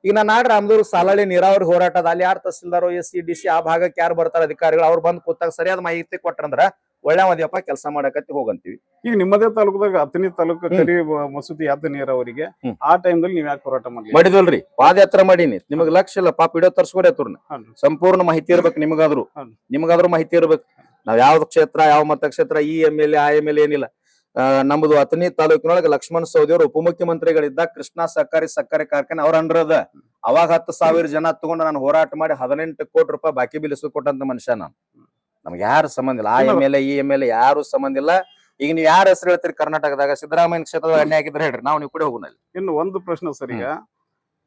ಈಗ ನಾ ನಾಡ್ ರಾಮದೂರ್ ಸಾಲಾಳಿ ನೀರಾವರಿ ಹೋರಾಟದ ಅಲ್ಲಿ ಯಾರು ತಹಸೀಲ್ದಾರ್ SC DC ಆ ಭಾಗಕ್ಕೆ ಯಾರು ಬರ್ತಾರ ಅಧಿಕಾರಿಗಳು, ಅವ್ರು ಬಂದ್ ಕೂತಾಗ ಸರಿಯಾದ ಮಾಹಿತಿ ಕೊಟ್ರಂದ್ರ ಒಳ್ಳೆ ಮದ್ಯಪ್ಪ ಕೆಲಸ ಮಾಡಕತ್ತಿ ಹೋಗಂತೀವಿ. ಈಗ ನಿಮ್ಮದೇ ತಾಲೂಕದಾಗ ಅಥಣಿ ತಾಲೂಕು ಕರಿ ಮಸೂತಿ ಯಾತ ನೀರಾವರಿಗೆ ಆ ಟೈಮ್ದಲ್ಲಿ ನೀವ್ ಯಾಕೆ ಹೋರಾಟ ಮಾಡಿದ್ವಲ್ರಿ? ಪಾದಯಾತ್ರೆ ಮಾಡೀನಿ, ನಿಮಗ್ ಲಕ್ಷ್ಯ ಇಲ್ಲ ಪಾಪ, ಇಡೋ ತರ್ಸ್ಕೊಡಿ ಅವ್ರನ್ನ. ಸಂಪೂರ್ಣ ಮಾಹಿತಿ ಇರ್ಬೇಕು ನಿಮಗಾದ್ರೂ ಮಾಹಿತಿ ಇರ್ಬೇಕು. ನಾವ್ ಯಾವ್ದು ಕ್ಷೇತ್ರ, ಯಾವ ಮತಕ್ಷೇತ್ರ, ಈ MLA ಆ MLA ಏನಿಲ್ಲ. ನಮ್ದು ಅಥಣಿ ತಾಲೂಕಿನೊಳಗೆ ಲಕ್ಷ್ಮಣ ಸವದಿ ಅವರು ಉಪಮುಖ್ಯಮಂತ್ರಿಗಳಿದ್ದ ಕೃಷ್ಣಾ ಸಹಕಾರಿ ಕಾರ್ಖಾನೆ ಅವ್ರ ಅಂಡರ್ ಅದ. ಅವಾಗ 10,000 ಜನ ತಗೊಂಡು ನಾನು ಹೋರಾಟ ಮಾಡಿ 18 ಕೋಟಿ ರೂಪಾಯಿ ಬಾಕಿ ಬಿಲ್ ಕೊಟ್ಟಂತ ಮನುಷ್ಯ ನಾನು. ನಮ್ಗೆ ಯಾರು ಸಂಬಂಧ ಇಲ್ಲ, ಆ MLA ಈ MLA ಯಾರು ಸಂಬಂಧ ಇಲ್ಲ. ಈಗ ನೀವ್ ಯಾರ ಹೆಸರು ಹೇಳ್ತೀರಿ ಕರ್ನಾಟಕದಾಗ? ಸಿದ್ದರಾಮಯ್ಯ ಕ್ಷೇತ್ರದ ಎಣ್ಣೆ ಹಾಕಿದ್ರೆ ಹೇಳ್ರಿ, ನೀವು ಕೂಡ ಹೋಗೋಣ. ಇನ್ನು ಒಂದು ಪ್ರಶ್ನೆ ಸರ್, ಈಗ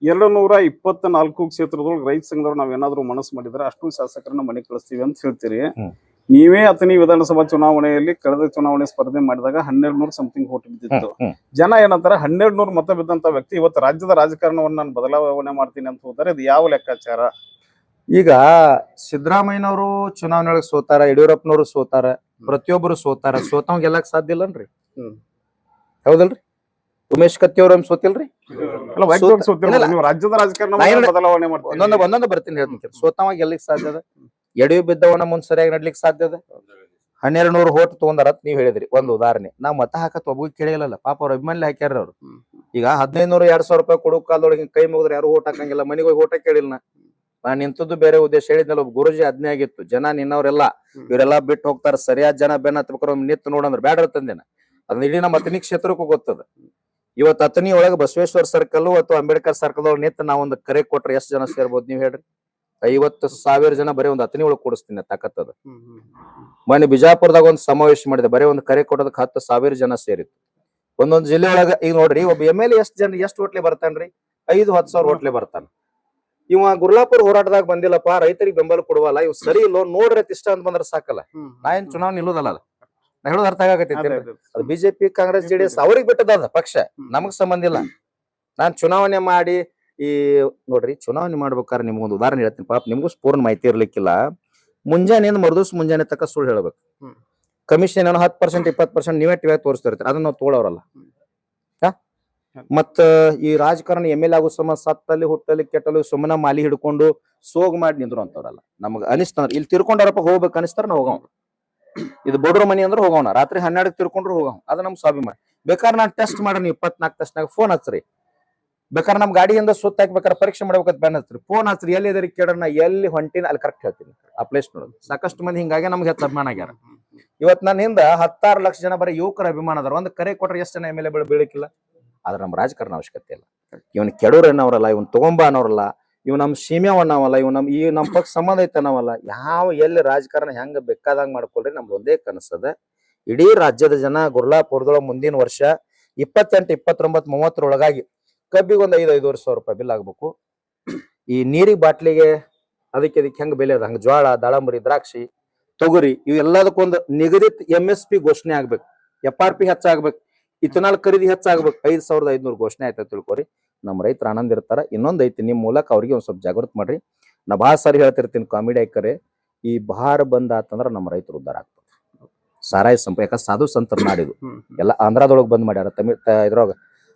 224 ಕ್ಷೇತ್ರದೊಳಗೆ ರೈತ ಸಂಘದವ್ರು ನಾವ್ ಏನಾದ್ರು ಮನಸ್ಸು ಮಾಡಿದ್ರೆ ಅಷ್ಟು ಶಾಸಕರನ್ನ ಮನೆ ಕಳಿಸ್ತೀವಿ ಅಂತ ಹೇಳ್ತೀರಿ. ನೀವೇ ಅಥಣಿ ವಿಧಾನಸಭಾ ಚುನಾವಣೆಯಲ್ಲಿ ಕಳೆದ ಚುನಾವಣೆ ಸ್ಪರ್ಧೆ ಮಾಡಿದಾಗ 1200 ಸಮಥಿಂಗ್ ಓಟ್ ಬಿದ್ದಿತ್ತು. ಜನ ಏನಂತಾರೆ, 1200 ಮತ ಬಿದ್ದಂತ ವ್ಯಕ್ತಿ ಇವತ್ತು ರಾಜ್ಯದ ರಾಜಕಾರಣವನ್ನ ನಾನು ಬದಲಾವಣೆ ಮಾಡ್ತೀನಿ ಅಂತ ಹೋದರೆ ಇದು ಯಾವ ಲೆಕ್ಕಾಚಾರ? ಈಗ ಸಿದ್ದರಾಮಯ್ಯನವರು ಚುನಾವಣೆ ಒಳಗೆ ಸೋತಾರ, ಯಡಿಯೂರಪ್ಪನವರು ಸೋತಾರ, ಪ್ರತಿಯೊಬ್ಬರು ಸೋತಾರ. ಸೋತವ್ ಗೆಲ್ಲಕ್ ಸಾಧ್ಯ ಇಲ್ಲನ್ರಿ? ಹೌದಲ್ರಿ? ಉಮೇಶ್ ಕತ್ತಿ ಅವ್ರ ಸೋತಿಲ್ರಿ? ರಾಜ್ಯದ ರಾಜಕಾರಣ ಬದಲಾವಣೆ ಮಾಡ್ತೀನಿ, ಒಂದೊಂದು ಬರ್ತೀನಿ ಹೇಳ್ತೀನಿ. ಸೋತವ ಗೆಲ್ಲಿಕ್ ಸಾಧ್ಯ ಅದ, ಎಡವಿ ಬಿದ್ದವನ ಮುಂದ್ ಸರಿಯಾಗಿ ನಡ್ಲಿಕ್ ಸಾಧ್ಯ ಅದ. 1200 ಓಟ್ ತಗೊಂಡಾರ ನೀವ್ ಹೇಳಿದ್ರಿ, ಒಂದು ಉದಾಹರಣೆ. ನಾವ್ ಮತ ಹಾಕತ್ ಒಬ್ಬ ಕೇಳಿಲ್ಲ, ಪಾಪ ಅವ್ರ ಅಭಿಮಾನಿ ಹಾಕ್ಯಾರ ಅವ್ರು. ಈಗ 1500-2000 ರೂಪಾಯಿ ಕೊಡೋ ಕಾಲದೊಳಗೆ ಕೈ ಮುಗಿದ್ರೆ ಯಾರು ಓಟ್ ಹಾಕಂಗಿಲ್ಲ, ಮನೆಗೆ ಹೋಗಿ ಓಟ ಕೇಳಿಲ್ಲ. ನಾನ್ ನಿಂತದ್ದು ಬೇರೆ ಉದ್ದೇಶ ಹೇಳಿದ್ನಲ್ಲ, ಒಬ್ಬ ಗುರುಜಿ ಆಜ್ಞೆ ಆಗಿತ್ತು, ಜನ ನಿನ್ನವ್ರೆಲ್ಲ ಇವರೆಲ್ಲಾ ಬಿಟ್ಟು ಹೋಗ್ತಾರ, ಸರಿಯಾದ ಜನ ಬೆನ್ ಹತ್ಬೇಕಾರ ನಿಂತು ನೋಡಂದ್ರ ಬ್ಯಾಡ ತಂದೇನ. ಅದನ್ನ ಇಡೀ ನಮ್ಮ ಅಥಣಿ ಕ್ಷೇತ್ರಕ್ಕೂ ಗೊತ್ತದ. ಇವತ್ತು ಅಥಣಿ ಒಳಗೆ ಬಸವೇಶ್ವರ ಸರ್ಕಲ್ ಅಥವಾ ಅಂಬೇಡ್ಕರ್ ಸರ್ಕಲ್ ಒಳಗೆ ನಿಂತು ನಾವೊಂದು ಕರೆ ಕೊಟ್ರೆ ಎಷ್ಟು ಜನ ಸೇರ್ಬೋದು ನೀವ್ ಹೇಳ್ರಿ? 50,000 ಜನ ಬರೀ ಒಂದು ಅಥಣಿ ಒಳಗೆ ಕೂಡಿಸ್ತೀನಿ ತಾಕತ್ತದ. ಮೊನ್ನೆ ಬಿಜಾಪುರದಾಗ ಒಂದು ಸಮಾವೇಶ ಮಾಡಿದೆ, ಬರೀ ಒಂದು ಕರೆ ಕೊಟ್ಟದಕ್ಕೆ 10,000 ಜನ ಸೇರಿತ್ತು. ಒಂದೊಂದು ಜಿಲ್ಲೆ ಒಳಗ ಈಗ ನೋಡ್ರಿ, ಒಬ್ಬ MLA ಎಷ್ಟು ಓಟ್ಲೆ ಬರ್ತಾನ್ರಿ? 5-10 ಸಾವಿರ ಓಟ್ಲೆ ಬರ್ತಾನ. ಇವ ಗುರ್ಲಾಪುರ ಹೋರಾಟದಾಗ ಬಂದಿಲ್ಲಪ್ಪ, ರೈತರಿಗೆ ಬೆಂಬಲ ಕೊಡುವಲ್ಲ, ಇವ್ ಸರಿ ಇಲ್ಲೋ ನೋಡ್ರಿ ಇಷ್ಟ ಅಂತ ಬಂದ್ರೆ ಸಾಕಲ್ಲ. ನಾ ಏನ್ ಚುನಾವಣೆ ನಿಲ್ಲೋದಲ್ಲ, ನಾ ಹೇಳೋದು ಅರ್ಥ ಆಗತೈತಿ. ಅದು BJP ಕಾಂಗ್ರೆಸ್ JDS ಅವ್ರಿಗೆ ಬಿಟ್ಟದ ಪಕ್ಷ, ನಮಗ್ ಸಂಬಂಧ ಇಲ್ಲ. ನಾನ್ ಚುನಾವಣೆ ಮಾಡಿ ಈ ನೋಡ್ರಿ, ಚುನಾವಣೆ ಮಾಡ್ಬೇಕಾದ್ರೆ ನಿಮ್ಗೊಂದು ಉದಾಹರಣೆ ಹೇಳ್ತೀನಿ, ಪಾಪ ನಿಮ್ಗೂ ಪೂರ್ಣ ಮಾಹಿತಿ ಇರ್ಲಿಕ್ಕಿಲ್ಲ. ಮುಂಜಾನೆ ಮರುದಿವ್ಸ ಮುಂಜಾನೆ ತಕ್ಕ ಸುಳ್ಳು ಹೇಳ್ಬೇಕು. ಕಮಿಷನ್ ಏನೋ 10% 20% ನೀವೇ ಟಿವಿ ತೋರಿಸ್ತಿರ್ತೀರಿ, ಅದನ್ನ ನಾವು ತೋಳವ್ರಲ್ಲ. ಮತ್ತ ಈ ರಾಜಕಾರಣ MLA ಆಗೋ ಸಮ ಸತ್ತಲ್ಲಿ ಹುಟ್ಟಲ್ಲಿ ಕೆಟ್ಟಲ್ಲಿ ಸುಮ್ಮನ ಮಾಲಿ ಹಿಡ್ಕೊಂಡು ಸೋಗ್ ಮಾಡಿ ನಿಂದ್ರು ಅಂತವ್ರಲ್ಲ. ನಮ್ಗ ಅನಿಸ್ತಂದ್ರ ಇಲ್ಲಿ ತಿರ್ಕೊಂಡಾರಪ್ಪ ಹೋಗ್ಬೇಕು ಅನಿಸ್ತಾರ ನಾವು ಹೋಗವ. ಇದು ಬಡ್ರ ಮನಿ ಅಂದ್ರೆ ಹೋಗೋಣ, ರಾತ್ರಿ 12 ತಿರ್ಕೊಂಡ್ರು ಹೋಗವ, ಅದು ನಮ್ ಸ್ವಾಭಿಮಾನ. ಬೇಕಾದ್ರೆ ನಾನು ಟೆಸ್ಟ್ ಮಾಡೋಣ 24 ತಕ್ಷಣ ಫೋನ್ ಹಚ್ಚ್ರಿ. ಬೇಕಾದ್ರೆ ನಮ್ ಗಾಡಿಯಿಂದ ಸುತ್ತ ಹಾಕ್ಬೇಕಾರೆ ಪರೀಕ್ಷೆ ಮಾಡ್ಬೇಕಂತ ಬ್ಯಾನ್ ಹಚ್ಚ್ರಿ, ಫೋನ್ ಹಚ್ಚ್ರಿ. ಎಲ್ಲಿ ಇದರಿ ಕೇಳೋಣ, ಎಲ್ಲಿ ಹೊಂಟಿನ ಅಲ್ಲಿ ಕರೆಕ್ಟ್ ಹೇಳ್ತೀನಿ. ಆ ಪ್ಲೇಸ್ ನೋಡೋದು ಸಾಕಷ್ಟು ಮಂದಿ ಹಿಂಗಾಗಿ ನಮ್ಗೆ ಹೆಚ್ಚು ಅಭಿಮಾನ ಆಗ್ಯಾರ. ಇವತ್ ನನ್ನ ಹಿಂದ 16 ಲಕ್ಷ ಜನ ಬರೀ ಯುವಕರ ಅಭಿಮಾನ ಅದಾರ. ಒಂದು ಕರೆ ಕೊಟ್ರೆ ಎಷ್ಟು ಜನ MLA ಬೀಳಕ್ಕಿಲ್ಲ? ಆದ್ರೆ ನಮ್ ರಾಜಕಾರಣ ಅವಶ್ಯಕತೆ ಇಲ್ಲ. ಇವನ್ ಕೆಡೂರ್ ಅನ್ನೋರಲ್ಲ, ಇವನ್ ತಗೊಂಬ ಅನ್ನೋರಲ್ಲ, ಇವ್ ನಮ್ ಸೀಮ್ಯಾವ್ ಅನ್ನವಲ್ಲ, ಇವ್ ನಮ್ ಪಕ್ಷ ಸಂಬಂಧ ಐತೆ ಅನ್ನವಲ್ಲ. ಯಾವ ಎಲ್ಲಿ ರಾಜಕಾರಣ ಹೆಂಗ ಬೇಕಾದಂಗ್ ಮಾಡ್ಕೊಳ್ರಿ, ನಮ್ದು ಒಂದೇ ಕನಸದ. ಇಡೀ ರಾಜ್ಯದ ಜನ ಗುರ್ಲಾಪುರದೊಳಗೆ ಮುಂದಿನ ವರ್ಷ 28, 29, 30 ಕಬ್ಬಿಗೆ ಒಂದು 5,500 ರೂಪಾಯಿ ಬಿಲ್ ಆಗ್ಬೇಕು. ಈ ನೀರಿಗೆ ಬಾಟ್ಲಿಗೆ ಅದಕ್ಕೆ ಹೆಂಗ್ ಬೆಲೆ ಅದ ಹಂಗ ಜ್ವಾಳ, ದಾಳಂಬರಿ, ದ್ರಾಕ್ಷಿ, ತೊಗರಿ ಇವೆಲ್ಲದಕ್ಕೊಂದು ನಿಗದಿತ MSP ಘೋಷಣೆ ಆಗ್ಬೇಕು. FRP ಹೆಚ್ಚಾಗ್ಬೇಕು. ಇಥನಾಲ್ ಖರೀದಿ ಹೆಚ್ಚಾಗ್ಬೇಕು. 5,500 ಘೋಷಣೆ ಆಯ್ತಾ ತಿಳ್ಕೊರಿ. ನಮ್ಮ ರೈತರು ಆನಂದ ಇರ್ತಾರ. ಇನ್ನೊಂದ್ ಐತಿ, ನಿಮ್ ಮೂಲಕ ಅವ್ರಿಗೆ ಒಂದ್ ಸ್ವಲ್ಪ ಜಾಗೃತಿ ಮಾಡ್ರಿ. ನಾ ಬಹಳ ಸಾರಿ ಹೇಳ್ತಿರ್ತೀನಿ ಕಾಮಿಡಿ ಆಯ್ಕರೆ, ಈ ಬಹಾರ ಬಂದ್ ಆತಂದ್ರ ನಮ್ಮ ರೈತರು ಉದ್ದಾರ ಆಗ್ತದೆ. ಸಾರಾಯಿ ಯಾಕಂದ್ರೆ ಸಾಧು ಸಂತರು ನಾಡಿದು ಎಲ್ಲ ಆಂಧ್ರದೊಳಗ್ ಬಂದ್ ಮಾಡ್ಯಾರ, ಇದ್ರೊಳಗ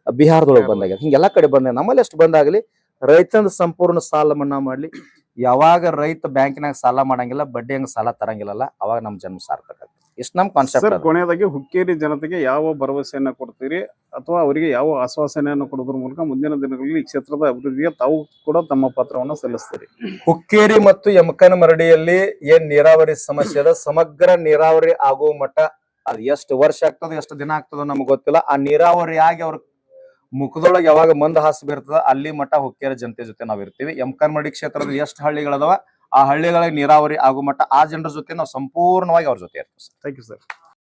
ಬಿಹಾರದೊಳಗ್ ಬಂದಾಗ್ಯಾರ, ಹಿಂಗೆಲ್ಲಾ ಕಡೆ ಬಂದ. ನಮ್ಮಲ್ಲಿ ಎಷ್ಟು ಬಂದಾಗ್ಲಿ ರೈತನ ಸಂಪೂರ್ಣ ಸಾಲ ಮನ್ನಾ ಮಾಡ್ಲಿ. ಯಾವಾಗ ರೈತ ಬ್ಯಾಂಕಿನಾಗ ಸಾಲ ಮಾಡಂಗಿಲ್ಲ, ಬಡ್ಡಿ ಹಂಗ ಸಾಲ ತರಂಗಿಲ್ಲಲ್ಲ, ಅವಾಗ ನಮ್ ಜನ್ಮ ಸಾರ್ಥಕ ಆಗ್ತದೆ. ಇಷ್ಟು ನಮ್ ಕಾನ್ಸೆಪ್ಟ್. ಕೊನೆಯದಾಗಿ ಹುಕ್ಕೇರಿ ಜನತೆಗೆ ಯಾವ ಭರವಸೆಯನ್ನ ಕೊಡ್ತೀರಿ ಅಥವಾ ಅವರಿಗೆ ಯಾವ ಆಶ್ವಾಸನೆಯನ್ನು ಕೊಡೋದ್ರ ಮೂಲಕ ಮುಂದಿನ ದಿನಗಳಲ್ಲಿ ಈ ಕ್ಷೇತ್ರದ ಅಭಿವೃದ್ಧಿಗೆ ತಾವು ಕೂಡ ತಮ್ಮ ಪಾತ್ರವನ್ನು ಸಲ್ಲಿಸ್ತೀರಿ? ಹುಕ್ಕೇರಿ ಮತ್ತು ಯಮಕನಮರಡಿಯಲ್ಲಿ ಏನ್ ನೀರಾವರಿ ಸಮಸ್ಯೆ ಅದ, ಸಮಗ್ರ ನೀರಾವರಿ ಆಗುವ ಮಟ್ಟ ಅದ್ ಎಷ್ಟು ವರ್ಷ ಆಗ್ತದ, ಎಷ್ಟು ದಿನ ಆಗ್ತದ ನಮ್ಗೆ ಗೊತ್ತಿಲ್ಲ. ಆ ನೀರಾವರಿ ಆಗಿ ಅವ್ರ ಮುಖದೊಳಗೆ ಯಾವಾಗ ಮಂದ ಹಾಸ ಬೀರ್ತದ ಅಲ್ಲಿ ಮಟ್ಟ ಹುಕ್ಕೇರಿ ಜನತೆ ಜೊತೆ ನಾವ್ ಇರ್ತೀವಿ. ಯಮಕನಮರಡಿ ಕ್ಷೇತ್ರದ ಎಷ್ಟು ಹಳ್ಳಿಗಳದವ ಆ ಹಳ್ಳಿಗಳಿಗೆ ನೀರಾವರಿ ಆಗೋ ಮಟ್ಟ ಆ ಜನರ ಜೊತೆ ನಾವು ಸಂಪೂರ್ಣವಾಗಿ ಅವ್ರ ಜೊತೆ ಇರ್ತೀವಿ. Thank you sir.